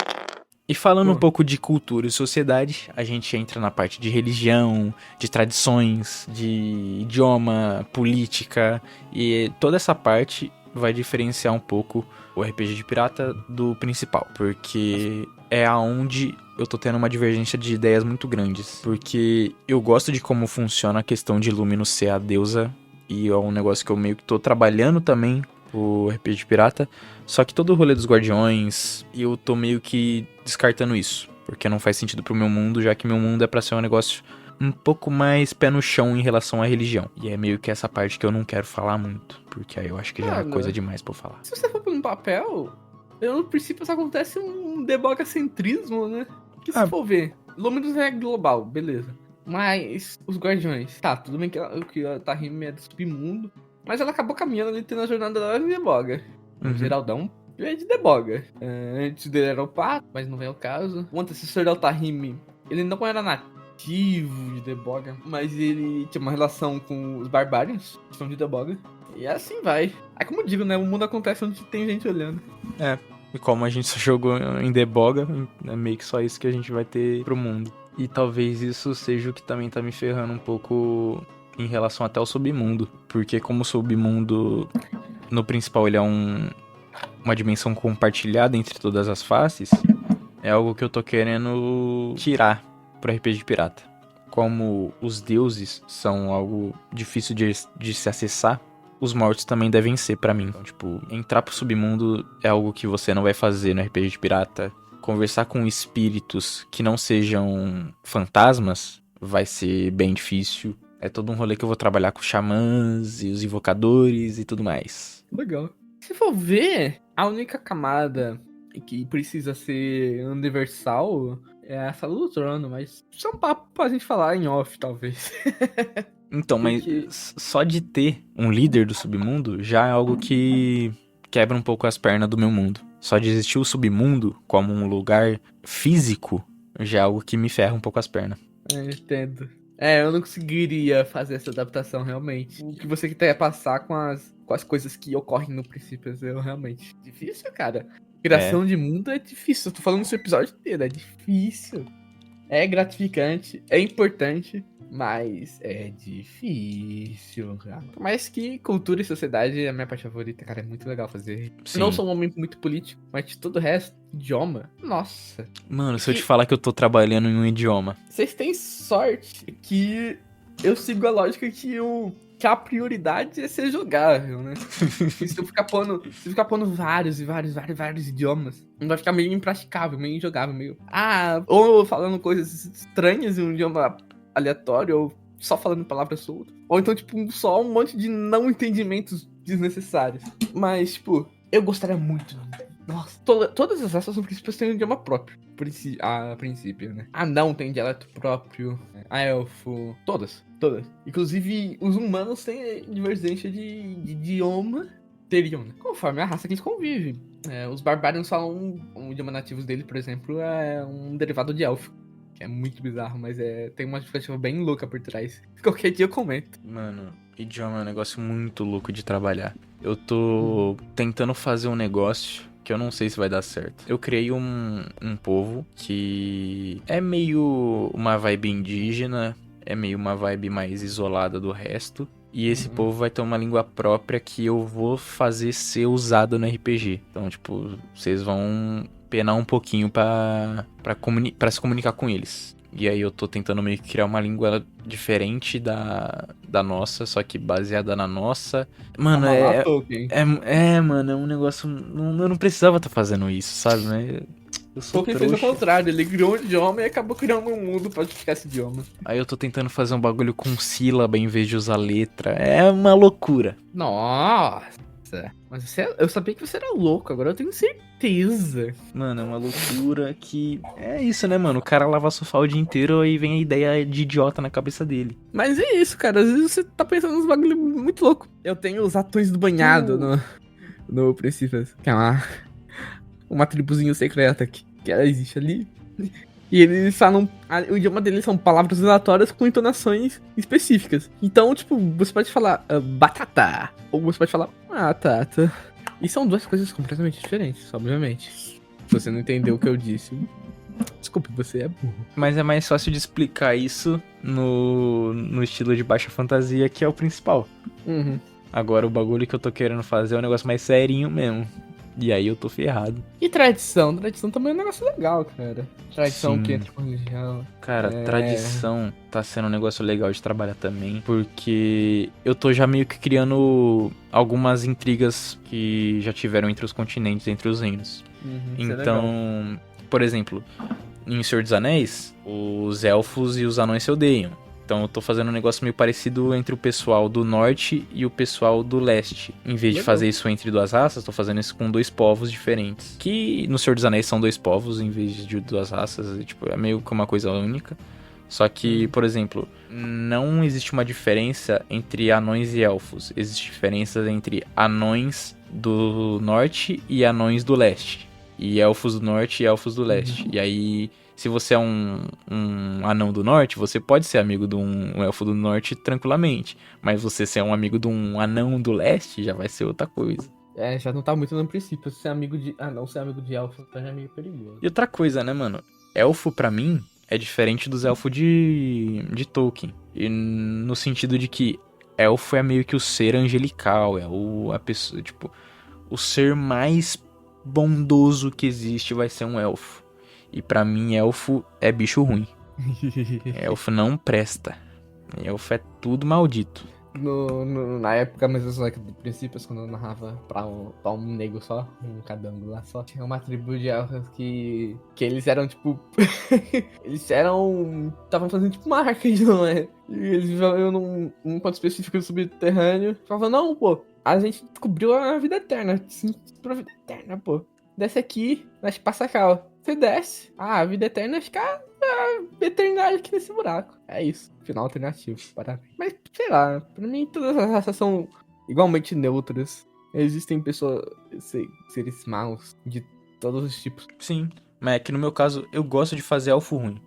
Speaker 2: E falando um pouco de cultura e sociedade, a gente entra na parte de religião, de tradições, de idioma, política, e toda essa parte vai diferenciar um pouco o RPG de pirata do principal, porque é aonde eu tô tendo uma divergência de ideias muito grandes, porque eu gosto de como funciona a questão de Luminous ser a deusa, e é um negócio que eu meio que tô trabalhando também, o RPG de pirata, só que todo o rolê dos guardiões, eu tô meio que descartando isso, porque não faz sentido pro meu mundo, já que meu mundo é pra ser um negócio um pouco mais pé no chão em relação à religião. E é meio que essa parte que eu não quero falar muito, porque aí eu acho que já é coisa demais pra eu falar.
Speaker 3: Se você for por um papel, no princípio só acontece um debogacentrismo, né? Que se for ver, Luminous é global, beleza. Mas os guardiões, tá, tudo bem que a Tahrim é do submundo, mas ela acabou caminhando ali tendo a jornada dela de deboga. O Geraldão é de deboga. Antes dele era o Pato, mas não é o caso. O antecessor da Tahrim, ele não era nativo de deboga, mas ele tinha uma relação com os Barbarians, que são de deboga. E assim vai. Aí como eu digo, né, o mundo acontece onde tem gente olhando.
Speaker 2: E como a gente só jogou em deboga, é meio que só isso que a gente vai ter pro mundo. E talvez isso seja o que também tá me ferrando um pouco em relação até ao submundo. Porque como o submundo, no principal, ele é uma dimensão compartilhada entre todas as faces, é algo que eu tô querendo tirar pro RPG pirata. Como os deuses são algo difícil de se acessar, os mortos também devem ser pra mim. Então, tipo, entrar pro submundo é algo que você não vai fazer no RPG de pirata. Conversar com espíritos que não sejam fantasmas vai ser bem difícil. É todo um rolê que eu vou trabalhar com xamãs e os invocadores e tudo mais.
Speaker 3: Legal. Se for ver, a única camada que precisa ser universal é a Sala do Trono, mas isso é um papo pra gente falar em off, talvez.
Speaker 2: Então, mas só de ter um líder do submundo já é algo que quebra um pouco as pernas do meu mundo. Só de existir o submundo como um lugar físico já é algo que me ferra um pouco as pernas.
Speaker 3: Entendo. Eu não conseguiria fazer essa adaptação, realmente. O que você quer passar com as coisas que ocorrem no princípio, eu realmente... Difícil, cara. Criação de mundo é difícil. Eu tô falando isso episódio inteiro, é difícil. É gratificante, é importante, mas é difícil, cara. Por mais que cultura e sociedade é a minha parte favorita, cara, é muito legal fazer.
Speaker 2: Sim.
Speaker 3: Não sou um homem muito político, mas de todo o resto, idioma, nossa.
Speaker 2: Mano, se eu te falar que eu tô trabalhando em um idioma...
Speaker 3: Vocês têm sorte que eu sigo a lógica que a prioridade é ser jogável, né? E se eu ficar pondo vários idiomas, não vai ficar meio impraticável, meio injogável, meio... ou falando coisas estranhas em um idioma aleatório, ou só falando palavras soltas. Ou então, tipo, só um monte de não entendimentos desnecessários. Mas, tipo, eu gostaria muito... Nossa, todas as raças, no princípio, têm um idioma próprio. A princípio, né? Anão tem dialeto próprio. A elfo... Todas. Inclusive, os humanos têm divergência de idioma. Teriam, né? Conforme a raça que eles convivem. Os barbários falam um idioma nativo dele, por exemplo, é um derivado de élfico. Que é muito bizarro, mas tem uma justificativa bem louca por trás. Qualquer dia eu comento.
Speaker 2: Mano, idioma é um negócio muito louco de trabalhar. Eu tô tentando fazer um negócio que eu não sei se vai dar certo. Eu criei um povo que é meio uma vibe indígena, é meio uma vibe mais isolada do resto. E esse povo vai ter uma língua própria que eu vou fazer ser usada no RPG. Então, tipo, vocês vão penar um pouquinho pra se comunicar com eles. E aí eu tô tentando meio que criar uma língua diferente da nossa, só que baseada na nossa. Mano, mano, é um negócio... Eu não precisava estar fazendo isso, sabe? Mas eu sou
Speaker 3: Tolkien fez o contrário, ele criou um idioma e acabou criando um mundo pra justificar esse idioma.
Speaker 2: Aí eu tô tentando fazer um bagulho com sílaba em vez de usar letra. É uma loucura.
Speaker 3: Nossa! Mas eu sabia que você era louco, agora eu tenho certeza.
Speaker 2: Mano, é uma loucura que... É isso, né, mano? O cara lava sofá o dia inteiro e vem a ideia de idiota na cabeça dele.
Speaker 3: Mas é isso, cara. Às vezes você tá pensando nos bagulho muito louco. Eu tenho os atões do banhado no Princípios, que é uma tribuzinha secreta que ela existe ali. E eles falam... O idioma deles são palavras aleatórias com entonações específicas. Então, tipo, você pode falar batata. Ou você pode falar batata. E são duas coisas completamente diferentes, obviamente. Se você não entendeu o que eu disse, desculpe, você é burro.
Speaker 2: Mas é mais fácil de explicar isso no estilo de baixa fantasia, que é o principal.
Speaker 3: Uhum.
Speaker 2: Agora, o bagulho que eu tô querendo fazer é um negócio mais serinho mesmo. E aí eu tô ferrado.
Speaker 3: E tradição? Tradição também é um negócio legal, cara. Tradição
Speaker 2: Sim.
Speaker 3: que entra com religião.
Speaker 2: Cara, tradição tá sendo um negócio legal de trabalhar também. Porque eu tô já meio que criando algumas intrigas que já tiveram entre os continentes, entre os reinos. Então, por exemplo, em Senhor dos Anéis, os elfos e os anões se odeiam. Então eu tô fazendo um negócio meio parecido entre o pessoal do norte e o pessoal do leste. Em vez de fazer isso entre duas raças, tô fazendo isso com dois povos diferentes. Que no Senhor dos Anéis são dois povos em vez de duas raças. Tipo, é meio que uma coisa única. Só que, por exemplo, não existe uma diferença entre anões e elfos. Existe diferença entre anões do norte e anões do leste. E elfos do norte e elfos do leste. E aí... Se você é um anão do norte, você pode ser amigo de um elfo do norte tranquilamente. Mas você ser um amigo de um anão do leste, já vai ser outra coisa.
Speaker 3: Já não tá muito no princípio. Ser amigo de... não ser amigo de elfo tá já meio perigoso.
Speaker 2: E outra coisa, né, mano? Elfo, pra mim, é diferente dos elfos de Tolkien. E no sentido de que elfo é meio que o ser angelical. É a pessoa, tipo... o ser mais bondoso que existe vai ser um elfo. E pra mim, elfo é bicho ruim. Elfo não presta. Elfo é tudo maldito.
Speaker 3: Na época mesozoica do Princípios, quando eu narrava pra um nego só, um cadango lá só, tinha uma tribo de elfos que eles eram tipo. Eles eram. Estavam fazendo tipo uma arca, não é? E eles viviam num ponto específico do subterrâneo. Falavam, não, pô, a gente descobriu a vida eterna. Sim, pra vida eterna, pô. Desce aqui, nós passa cá, ó. Você desce, a vida eterna fica a eternidade aqui nesse buraco. É isso. Final alternativo. Parabéns. Mas, sei lá, pra mim todas as raças são igualmente neutras. Existem pessoas, seres maus de todos os tipos.
Speaker 2: Sim, mas é que no meu caso, eu gosto de fazer elfo ruim.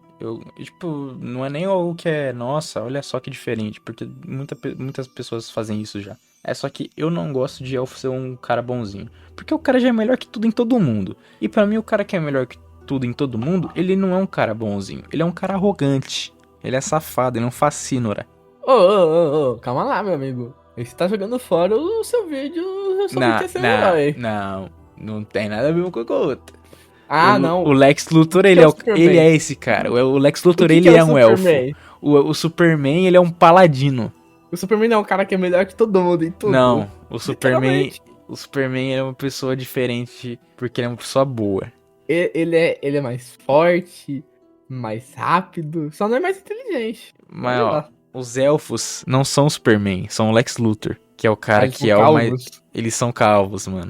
Speaker 2: Tipo, não é nem algo que é, nossa, olha só que diferente, porque muitas pessoas fazem isso já. É só que eu não gosto de elfo ser um cara bonzinho, porque o cara já é melhor que tudo em todo mundo. E pra mim, o cara que é melhor que tudo em todo mundo, ele não é um cara bonzinho, ele é um cara arrogante. Ele é safado, ele é um facínora.
Speaker 3: Ô, calma lá, meu amigo. Você tá jogando fora o seu vídeo sobre que é ser um herói.
Speaker 2: Não tem nada a ver uma coisa com a outra.
Speaker 3: Não.
Speaker 2: O Lex Luthor, ele é esse cara. O Lex Luthor, ele é um elfo. O Superman, ele é um paladino.
Speaker 3: O Superman não é um cara que é melhor que todo mundo em tudo.
Speaker 2: Não, o Superman é uma pessoa diferente porque ele é uma pessoa boa.
Speaker 3: Ele é mais forte, mais rápido, só não é mais inteligente.
Speaker 2: Mas, ó, os elfos não são o Superman, são o Lex Luthor, que é o cara
Speaker 3: Eles
Speaker 2: que
Speaker 3: são
Speaker 2: é
Speaker 3: calvos.
Speaker 2: o mais... Eles são calvos, mano.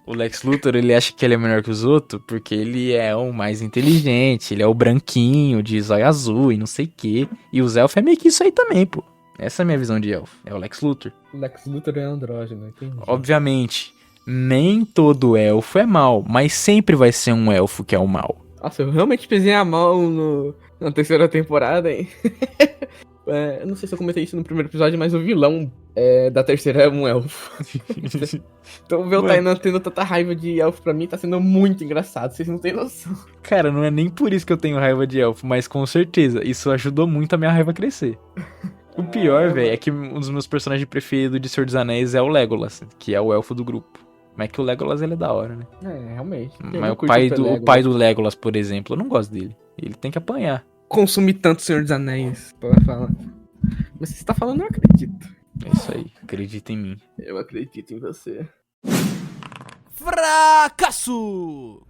Speaker 2: O Lex Luthor, ele acha que ele é melhor que os outros porque ele é o mais inteligente, ele é o branquinho de zóio azul e não sei o quê. E os elfos é meio que isso aí também, pô. Essa é a minha visão de elfo, é o Lex Luthor.
Speaker 3: O Lex Luthor é andrógeno, entendi.
Speaker 2: Obviamente, nem todo elfo é mal, mas sempre vai ser um elfo que é o mal.
Speaker 3: Nossa, eu realmente pisei a mão na terceira temporada, hein? Eu não sei se eu comentei isso no primeiro episódio, mas o vilão da terceira é um elfo. Então ver o Tainan tendo tanta raiva de elfo pra mim tá sendo muito engraçado, vocês não têm noção.
Speaker 2: Cara, não é nem por isso que eu tenho raiva de elfo, mas com certeza, isso ajudou muito a minha raiva a crescer. O pior, velho, é que um dos meus personagens preferidos de Senhor dos Anéis é o Legolas, que é o elfo do grupo. Mas é que o Legolas, ele é da hora, né?
Speaker 3: Realmente.
Speaker 2: Mas o pai do Legolas, por exemplo, eu não gosto dele. Ele tem que apanhar.
Speaker 3: Consumi tanto Senhor dos Anéis, pra falar. Mas se você tá falando, eu acredito.
Speaker 2: É isso aí, acredita em mim.
Speaker 3: Eu acredito em você.
Speaker 4: Fracasso!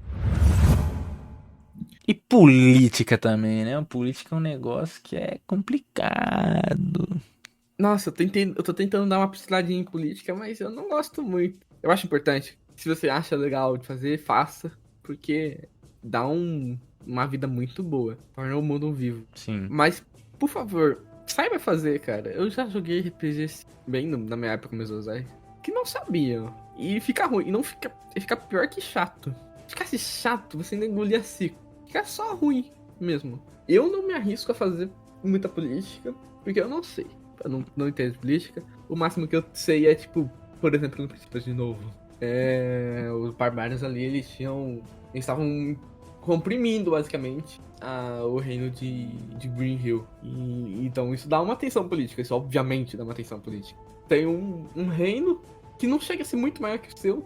Speaker 2: E política também, né? Política é um negócio que é complicado.
Speaker 3: Nossa, eu tô tentando dar uma pinceladinha em política, mas eu não gosto muito. Eu acho importante. Se você acha legal de fazer, faça. Porque dá uma vida muito boa. Torna o mundo vivo.
Speaker 2: Sim.
Speaker 3: Mas, por favor, saiba fazer, cara. Eu já joguei RPGs bem na minha época Mesozoica que não sabiam. E fica ruim. E não fica. Fica pior que chato. Se ficasse chato, você ainda engolia seco. Fica só ruim mesmo. Eu não me arrisco a fazer muita política, porque eu não sei. Eu não entendo de política. O máximo que eu sei é, tipo, por exemplo, no Princípios de novo. Os barbários ali, eles estavam comprimindo, basicamente, o reino de Green Hill. Então isso dá uma tensão política. Isso obviamente dá uma tensão política. Tem um reino que não chega a ser muito maior que o seu,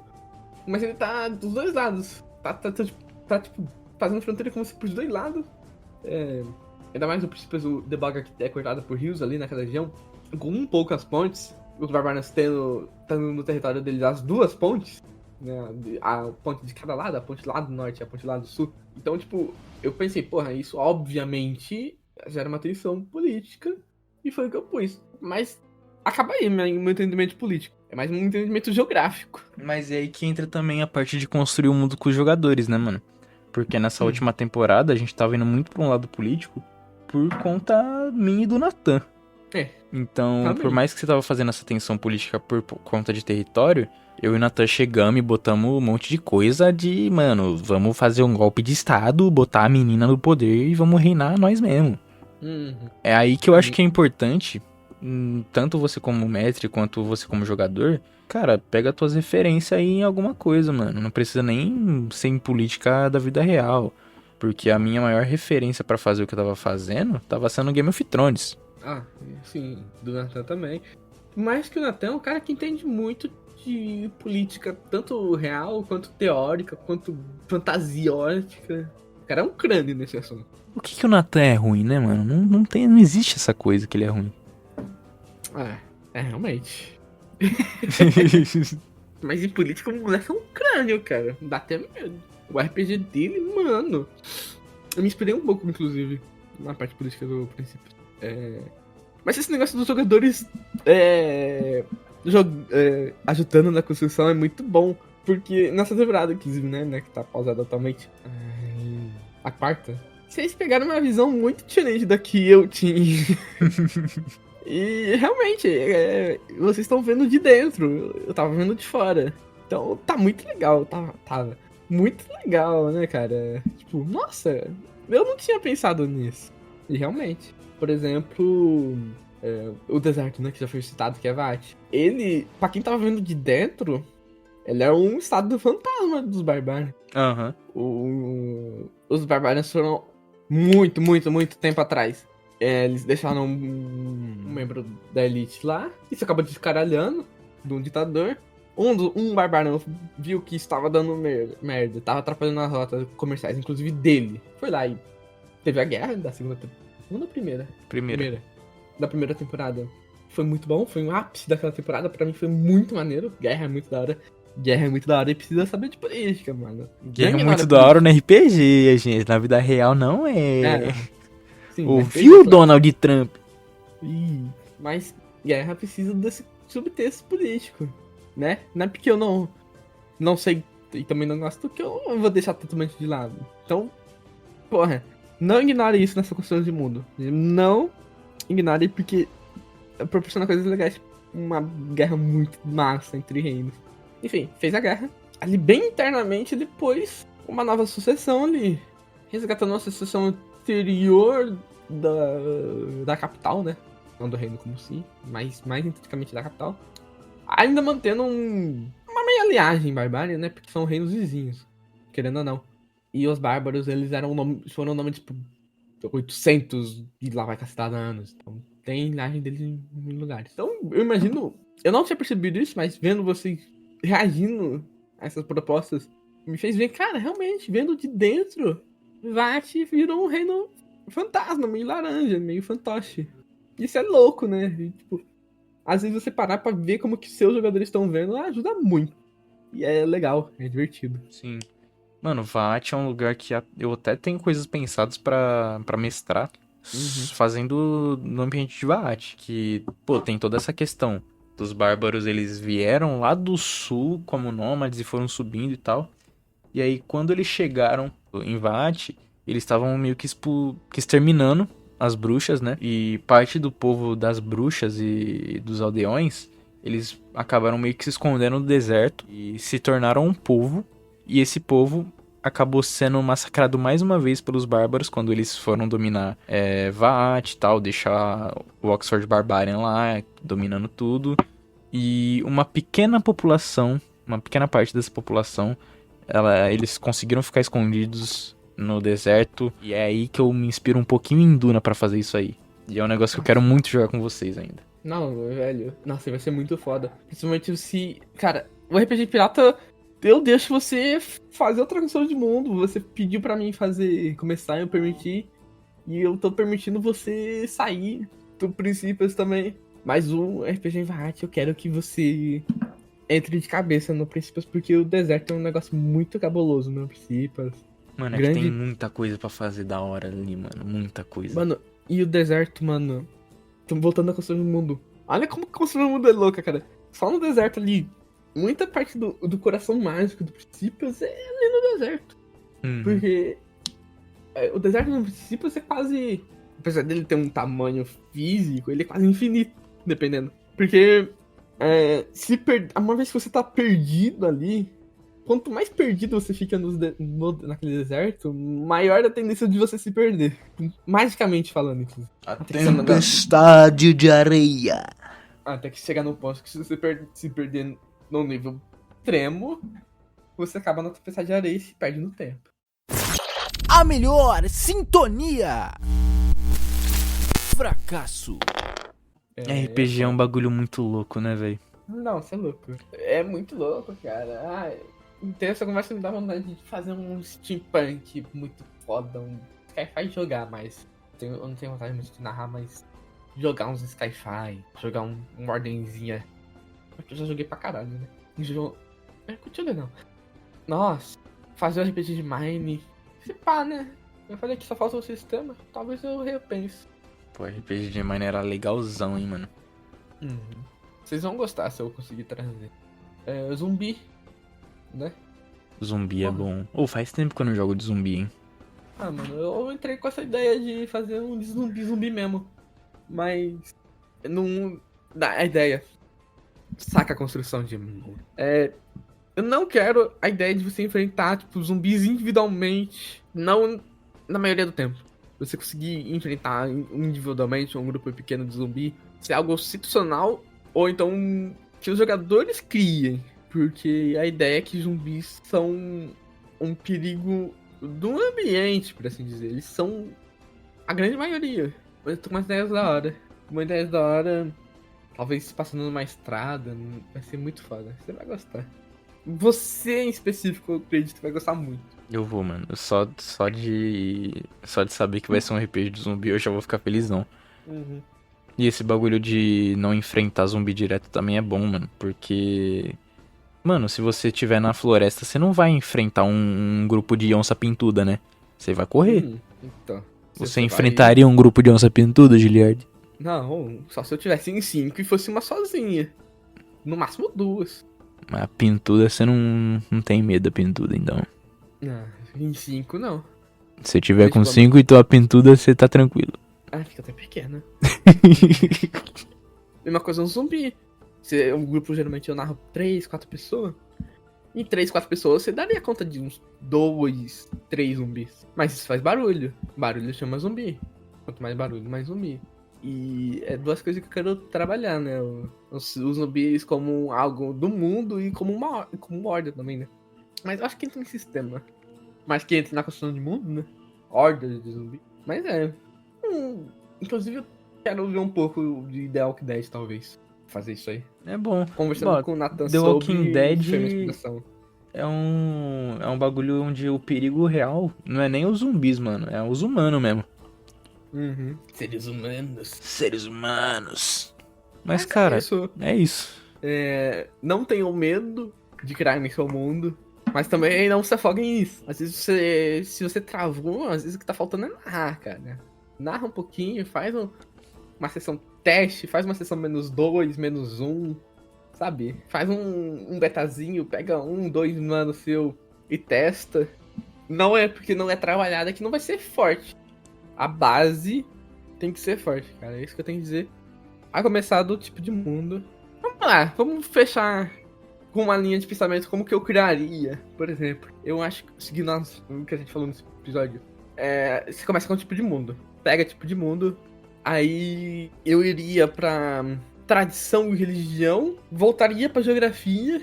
Speaker 3: mas ele tá dos dois lados. Tá tipo, fazendo fronteira como se pros dois lados. Ainda mais no Princípio o Debug é cortado por rios ali naquela região, com poucas pontes. Os barbários tendo no território deles as duas pontes, né? A ponte de cada lado, a ponte lá do norte e a ponte lá do sul. Então, tipo, eu pensei, porra, isso obviamente gera uma tensão política, e foi o que eu pus. Mas acaba aí meu entendimento político. É mais um entendimento geográfico.
Speaker 2: Mas é aí que entra também a parte de construir o mundo com os jogadores, né, mano? Porque nessa última temporada a gente tava indo muito pra um lado político por conta minha e do Natan. Então,
Speaker 3: também.
Speaker 2: Por mais que você tava fazendo essa tensão política por conta de território, eu e o Natan chegamos e botamos um monte de coisa de, mano, vamos fazer um golpe de estado, botar a menina no poder e vamos reinar nós mesmos. É aí que eu acho que é importante, tanto você como mestre quanto você como jogador, cara, pega tuas referências aí em alguma coisa, mano. Não precisa nem ser em política da vida real. Porque a minha maior referência pra fazer o que eu tava fazendo tava sendo Game of Thrones.
Speaker 3: Sim, do Natan também. Mais que o Nathan é um cara que entende muito de política, tanto real, quanto teórica, quanto fantasiótica. O cara é um crânio nesse assunto.
Speaker 2: Por que o Nathan é ruim, né, mano? Não existe essa coisa que ele é ruim.
Speaker 3: Realmente. Mas em política o moleque é um crânio, cara. Dá até medo. O RPG dele, mano. Eu me inspirei um pouco, inclusive, na parte política do princípio. Mas esse negócio dos jogadores ajudando na construção é muito bom. Porque nessa temporada, inclusive, né, que tá pausada atualmente, a quarta, vocês pegaram uma visão muito diferente da que eu tinha. E realmente, vocês estão vendo de dentro, eu tava vendo de fora. Então tá muito legal, tava muito legal, né, cara? Tipo, nossa, eu não tinha pensado nisso. E realmente, por exemplo, o deserto, né, que já foi citado, que é Vat. Ele, pra quem tava vendo de dentro, ele é um estado fantasma dos barbários.
Speaker 2: Aham.
Speaker 3: Os barbários foram muito, muito, muito tempo atrás. Eles deixaram um membro da elite lá, e isso acabou descaralhando de um ditador. Um barbaro viu que estava dando merda, estava atrapalhando as rotas comerciais, inclusive dele. Foi lá e teve a guerra da segunda ou primeira? Primeira. Da primeira temporada. Foi muito bom, foi um ápice daquela temporada, pra mim foi muito maneiro. Guerra é muito da hora e precisa saber de política, mano.
Speaker 2: Guerra é muito da hora no RPG, gente. Na vida real não é.
Speaker 3: Sim,
Speaker 2: ouviu o Donald Trump?
Speaker 3: Mas guerra precisa desse subtexto político, né? Não é porque eu não sei e também não gosto que eu vou deixar totalmente de lado. Então, porra, não ignore isso nessa construção de mundo. Não ignore porque proporciona coisas legais. Uma guerra muito massa entre reinos. Enfim, fez a guerra. Ali bem internamente, depois uma nova sucessão ali. Resgatando uma sucessão anterior da capital, né? Não do reino como si, mas mais intrinsecamente da capital. Ainda mantendo uma meia aliagem barbária, né? Porque são reinos vizinhos, querendo ou não. E os bárbaros, eles foram nome tipo 800 e lá vai cacetada anos. Então tem linhagem deles em lugares. Então eu imagino, eu não tinha percebido isso, mas vendo vocês reagindo a essas propostas, me fez ver, cara, realmente, vendo de dentro, Vat virou um reino fantasma, meio laranja, meio fantoche. Isso é louco, né? E, tipo, às vezes você parar pra ver como que seus jogadores estão vendo, ajuda muito. E é legal, é divertido.
Speaker 2: Sim. Mano, Vat é um lugar que eu até tenho coisas pensadas pra mestrar, fazendo no ambiente de Vat. Que, pô, tem toda essa questão dos bárbaros, eles vieram lá do sul como nômades e foram subindo e tal. E aí, quando eles chegaram em Vat, eles estavam meio que exterminando as bruxas, né? E parte do povo das bruxas e dos aldeões, eles acabaram meio que se escondendo no deserto e se tornaram um povo. E esse povo acabou sendo massacrado mais uma vez pelos bárbaros quando eles foram dominar Vat e tal, deixar o Oxford Barbarian lá, dominando tudo. E uma pequena população, uma pequena parte dessa população, eles conseguiram ficar escondidos no deserto. E é aí que eu me inspiro um pouquinho em Duna pra fazer isso aí. E é um negócio que eu quero muito jogar com vocês ainda.
Speaker 3: Não, velho. Nossa, vai ser muito foda. Principalmente se... Cara, o RPG Pirata, eu deixo você fazer outra construção de mundo. Você pediu pra mim começar, eu permiti. E eu tô permitindo você sair do Princípios também. Mas o RPG Vat, eu quero que você entre de cabeça no Princípios, porque o deserto é um negócio muito cabuloso no Princípios.
Speaker 2: Mano, é que tem muita coisa pra fazer da hora ali, mano. Muita coisa.
Speaker 3: Mano, e o deserto, mano... Estamos voltando a construir o mundo. Olha como construir o mundo é louca, cara. Só no deserto ali. Muita parte do coração mágico do Princípios é ali no deserto. Porque o deserto no Princípios é quase... Apesar dele ter um tamanho físico, ele é quase infinito, dependendo. Porque uma vez que você tá perdido ali... Quanto mais perdido você fica naquele deserto, maior a tendência de você se perder. Magicamente falando, inclusive.
Speaker 2: A tempestade de areia.
Speaker 3: Até que chegar no ponto que se você se perder no nível extremo, você acaba na tempestade de areia e se perde no tempo.
Speaker 4: A melhor sintonia. Fracasso.
Speaker 2: RPG é um bagulho muito louco, né, velho?
Speaker 3: Não, você é louco. É muito louco, cara. Ter essa conversa me dá vontade de fazer um steampunk muito foda, um Sci-Fi jogar, mas eu não tenho vontade muito de narrar, mas jogar uns Sci-Fi, jogar um Ordenzinha. Porque eu já joguei pra caralho, né? Continua não. Nossa, fazer um RPG de Mine. Se pá, né? Eu falei que só falta o sistema, talvez eu repense.
Speaker 2: Pô, RPG de Mine era legalzão, hein, mano.
Speaker 3: Vocês vão gostar se eu conseguir trazer. Zumbi, né?
Speaker 2: Zumbi é bom. Faz tempo que eu não jogo de zumbi, hein?
Speaker 3: Mano, eu entrei com essa ideia de fazer um de zumbi mesmo. Mas não dá a ideia. Saca a construção de mundo. Eu não quero a ideia de você enfrentar, tipo, zumbis individualmente. Não na maioria do tempo. Você conseguir enfrentar individualmente um grupo pequeno de zumbi. Ser algo situacional. Ou então que os jogadores criem. Porque a ideia é que zumbis são um perigo do ambiente, por assim dizer. Eles são a grande maioria. Mas eu tô com umas ideias da hora. Uma ideia da hora, talvez passando numa estrada, vai ser muito foda. Você vai gostar. Você em específico, eu acredito que vai gostar muito.
Speaker 2: Eu vou, mano. Só de saber que vai ser um RPG de zumbi, eu já vou ficar felizão. E esse bagulho de não enfrentar zumbi direto também é bom, mano. Porque... Mano, se você estiver na floresta, você não vai enfrentar um grupo de onça pintuda, né? Você vai correr.
Speaker 3: Então.
Speaker 2: Você enfrentaria um grupo de onça pintuda, Giliard?
Speaker 3: Não, só se eu tivesse em 5 e fosse uma sozinha. No máximo 2.
Speaker 2: Mas a pintuda, você não tem medo da pintuda, então.
Speaker 3: Em 5 não.
Speaker 2: Se tiver com 5 e tua pintuda, você tá tranquilo.
Speaker 3: Fica até pequena. Mesma coisa um zumbi. Um grupo geralmente eu narro 3, 4 pessoas. Em 3, 4 pessoas você daria conta de uns 2, 3 zumbis. Mas isso faz barulho. Barulho chama zumbi. Quanto mais barulho, mais zumbi. E é duas coisas que eu quero trabalhar, né? Os zumbis como algo do mundo e como uma horda também, né? Mas eu acho que entra em sistema. Mas que entra na construção de mundo, né? Hordas de zumbi. Mas inclusive eu quero ver um pouco de The Walking Dead, talvez. Fazer isso aí.
Speaker 2: É bom.
Speaker 3: Conversando com o Nathan
Speaker 2: The Walking Dead
Speaker 3: é
Speaker 2: um bagulho onde o perigo real não é nem os zumbis, mano. É os humanos mesmo.
Speaker 3: Seres humanos.
Speaker 2: Seres humanos. Mas cara, é isso.
Speaker 3: Não tenham medo de criar em seu mundo. Mas também não se afoguem nisso. Às vezes se você travou, às vezes o que tá faltando é narrar, cara. Narra um pouquinho, faz uma sessão teste, faz uma sessão -2, -1, sabe? Faz um betazinho, pega 1, 2 mano seu e testa. Não é porque não é trabalhada que não vai ser forte. A base tem que ser forte, cara. É isso que eu tenho que dizer. A começar do tipo de mundo. Vamos lá, vamos fechar com uma linha de pensamento como que eu criaria, por exemplo. Eu acho que, seguindo o que a gente falou nesse episódio, você começa com um tipo de mundo. Pega tipo de mundo, aí eu iria pra tradição e religião, voltaria pra geografia,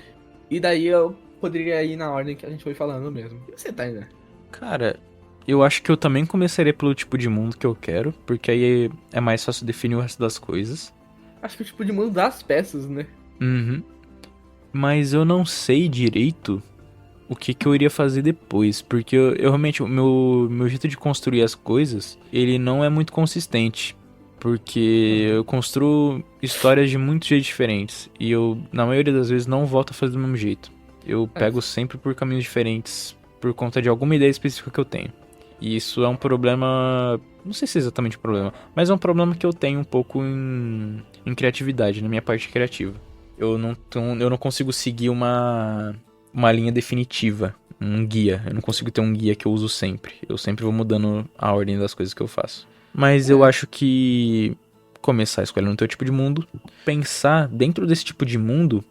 Speaker 3: e daí eu poderia ir na ordem que a gente foi falando mesmo. E você tá ainda?
Speaker 2: Cara, eu acho que eu também começaria pelo tipo de mundo que eu quero, porque aí é mais fácil definir o resto das coisas.
Speaker 3: Acho que o tipo de mundo das peças, né?
Speaker 2: Mas eu não sei direito o que eu iria fazer depois, porque eu realmente, o meu jeito de construir as coisas, ele não é muito consistente, porque eu construo histórias de muitos jeitos diferentes, e eu, na maioria das vezes, não volto a fazer do mesmo jeito. Eu pego sempre por caminhos diferentes, por conta de alguma ideia específica que eu tenho. E isso é um problema, não sei se é exatamente um problema, mas é um problema que eu tenho um pouco em criatividade, na minha parte criativa. Eu não consigo seguir uma linha definitiva, um guia. Eu não consigo ter um guia que eu uso sempre. Eu sempre vou mudando a ordem das coisas que eu faço. Mas eu acho que começar escolhendo o teu tipo de mundo, pensar dentro desse tipo de mundo,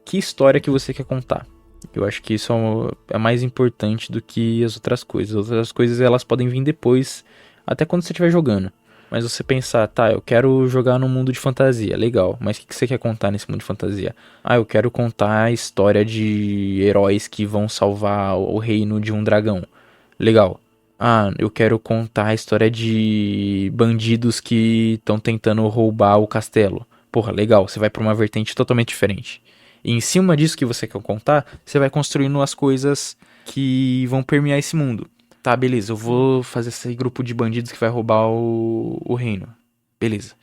Speaker 2: que história que você quer contar. Eu acho que isso é mais importante do que as outras coisas. As outras coisas, elas podem vir depois, até quando você estiver jogando. Mas você pensar, tá, eu quero jogar num mundo de fantasia, legal, mas o que você quer contar nesse mundo de fantasia? Eu quero contar a história de heróis que vão salvar o reino de um dragão. Legal. Ah, eu quero contar a história de bandidos que estão tentando roubar o castelo. Porra, legal, você vai pra uma vertente totalmente diferente. E em cima disso que você quer contar, você vai construindo as coisas que vão permear esse mundo. Tá, beleza, eu vou fazer esse grupo de bandidos que vai roubar o reino. Beleza.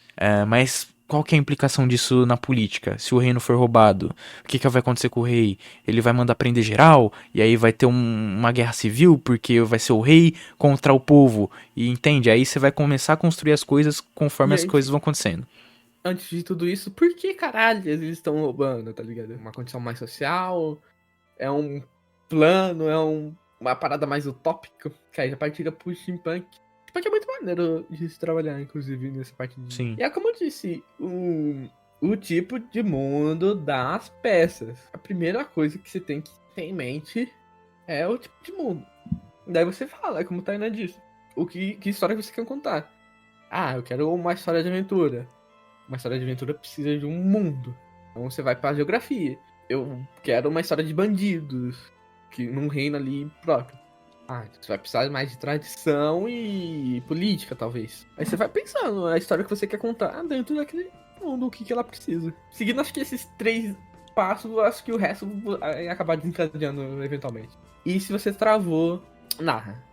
Speaker 2: Mas qual que é a implicação disso na política? Se o reino for roubado, o que vai acontecer com o rei? Ele vai mandar prender geral? E aí vai ter uma guerra civil, porque vai ser o rei contra o povo. E entende? Aí você vai começar a construir as coisas conforme
Speaker 3: E
Speaker 2: as
Speaker 3: aí,
Speaker 2: coisas vão acontecendo.
Speaker 3: antes de tudo isso, por que caralho eles estão roubando, tá ligado? Uma condição mais social, é um plano, uma parada mais utópica, que aí já partilha pro steampunk. Steampunk é muito maneiro de se trabalhar, inclusive, nessa parte de...
Speaker 2: Sim.
Speaker 3: E é como eu disse, o tipo de mundo das peças. A primeira coisa que você tem que ter em mente é o tipo de mundo. Daí você fala, como tá indo disso. Que história você quer contar? Ah, eu quero uma história de aventura. Uma história de aventura precisa de um mundo. Então você vai pra geografia. Eu quero uma história de bandidos. Que num reino ali próprio. Ah, então você vai precisar mais de tradição e política, talvez. Aí você vai pensando a história que você quer contar dentro daquele mundo, o que ela precisa. Seguindo, acho que esses 3 passos, acho que o resto vai acabar desencadeando eventualmente. E se você travou, narra.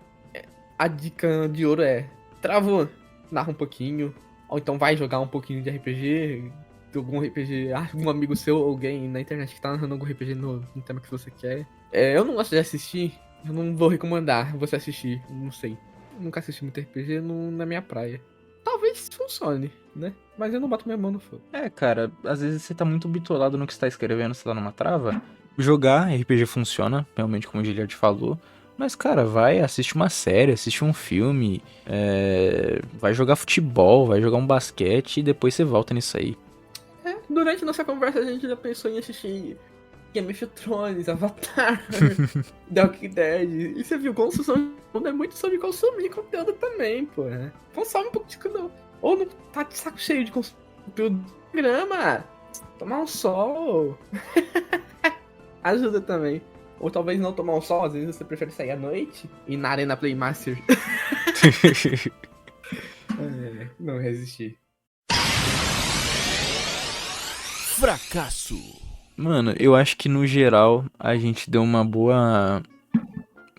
Speaker 3: A dica de ouro é: travou, narra um pouquinho. Ou então vai jogar um pouquinho de RPG. De algum RPG, um amigo seu, alguém na internet que tá narrando algum RPG no tema que você quer. Eu não gosto de assistir, eu não vou recomendar você assistir, não sei. Eu nunca assisti muito RPG, não é minha praia. Talvez funcione, né? Mas eu não boto minha mão no fogo.
Speaker 2: Cara, às vezes você tá muito bitolado no que você tá escrevendo, você tá numa trava. Jogar RPG funciona, realmente, como o Giliard falou. Mas, cara, vai, assiste uma série, assiste um filme, vai jogar futebol, vai jogar um basquete e depois você volta nisso aí.
Speaker 3: Durante nossa conversa a gente já pensou em assistir Game of Thrones, Avatar, The Walking Dead. E você viu, construção de mundo é muito sobre consumir conteúdo também, pô, né? Consome um pouco de conteúdo. Ou não tá de saco cheio de consumir conteúdo. Grama, tomar um sol. Ajuda também. Ou talvez não tomar um sol, às vezes você prefere sair à noite e ir na Arena Playmaster. Não resisti.
Speaker 4: Fracasso.
Speaker 2: Mano, eu acho que no geral a gente deu uma boa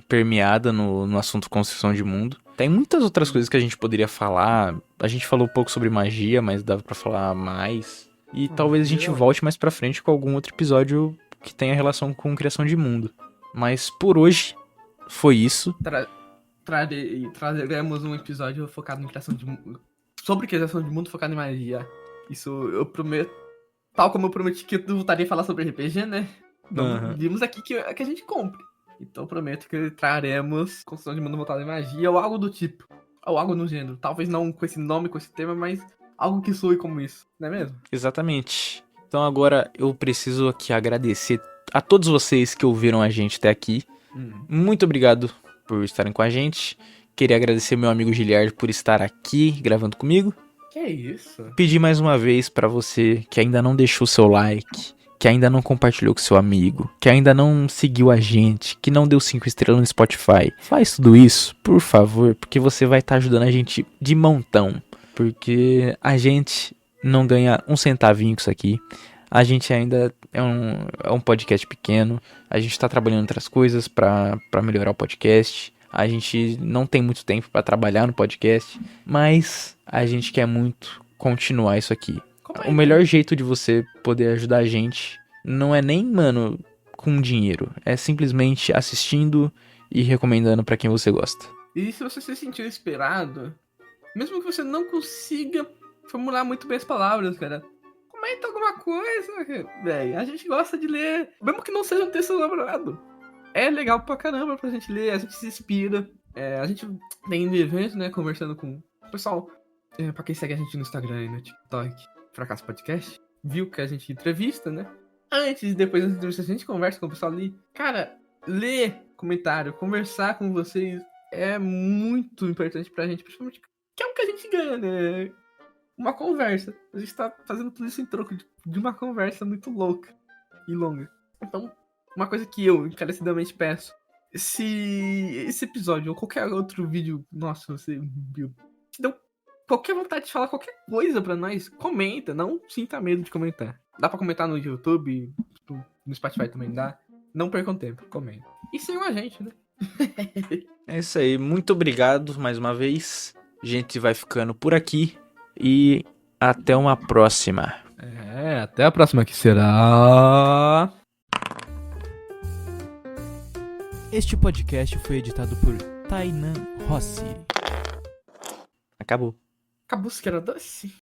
Speaker 2: permeada no assunto construção de mundo. Tem muitas outras coisas que a gente poderia falar. A gente falou um pouco sobre magia, mas dava pra falar mais. E talvez a gente volte mais pra frente com algum outro episódio que tenha relação com criação de mundo. Mas por hoje foi isso.
Speaker 3: Traremos um episódio focado em criação de mundo. Sobre criação de mundo focado em magia. Isso eu prometo. Tal como eu prometi que eu voltaria a falar sobre RPG, né? Não vimos aqui que a gente compre. Então eu prometo que traremos construção de mundo voltado em magia ou algo do tipo. Ou algo no gênero. Talvez não com esse nome, com esse tema, mas algo que soe como isso, não é mesmo?
Speaker 2: Exatamente. Então agora eu preciso aqui agradecer a todos vocês que ouviram a gente até aqui. Muito obrigado por estarem com a gente. Queria agradecer meu amigo Giliard por estar aqui gravando comigo.
Speaker 3: Que isso?
Speaker 2: Pedir mais uma vez pra você que ainda não deixou seu like, que ainda não compartilhou com seu amigo, que ainda não seguiu a gente, que não deu 5 estrelas no Spotify. Faz tudo isso, por favor, porque você vai estar ajudando a gente de montão. Porque a gente não ganha um centavinho com isso aqui. A gente ainda é um podcast pequeno. A gente tá trabalhando em outras coisas pra melhorar o podcast. A gente não tem muito tempo pra trabalhar no podcast, mas a gente quer muito continuar isso aqui. O melhor jeito de você poder ajudar a gente não é nem, mano, com dinheiro. É simplesmente assistindo e recomendando pra quem você gosta.
Speaker 3: E se você se sentiu inspirado, mesmo que você não consiga formular muito bem as palavras, cara, comenta alguma coisa, velho. A gente gosta de ler, mesmo que não seja um texto elaborado. É legal pra caramba pra gente ler, a gente se inspira. A gente tem ido em evento, né, conversando com o pessoal. Pra quem segue a gente no Instagram e no TikTok, Fracasso Podcast, viu que a gente entrevista, né? Antes e depois das entrevistas a gente conversa com o pessoal ali. Cara, ler comentário, conversar com vocês é muito importante pra gente, principalmente que é o que a gente ganha, né? Uma conversa. A gente tá fazendo tudo isso em troco de uma conversa muito louca e longa. Então, uma coisa que eu encarecidamente peço, se esse episódio ou qualquer outro vídeo, nossa, você viu, te deu qualquer vontade de falar qualquer coisa pra nós, comenta, não sinta medo de comentar. Dá pra comentar no YouTube, no Spotify também dá. Não percam tempo, comenta. E sigam a gente, né?
Speaker 2: É isso aí, muito obrigado mais uma vez. A gente vai ficando por aqui e até uma próxima.
Speaker 3: Até a próxima que será...
Speaker 4: Este podcast foi editado por Tainan Rossi.
Speaker 2: Acabou.
Speaker 3: Acabou que era doce.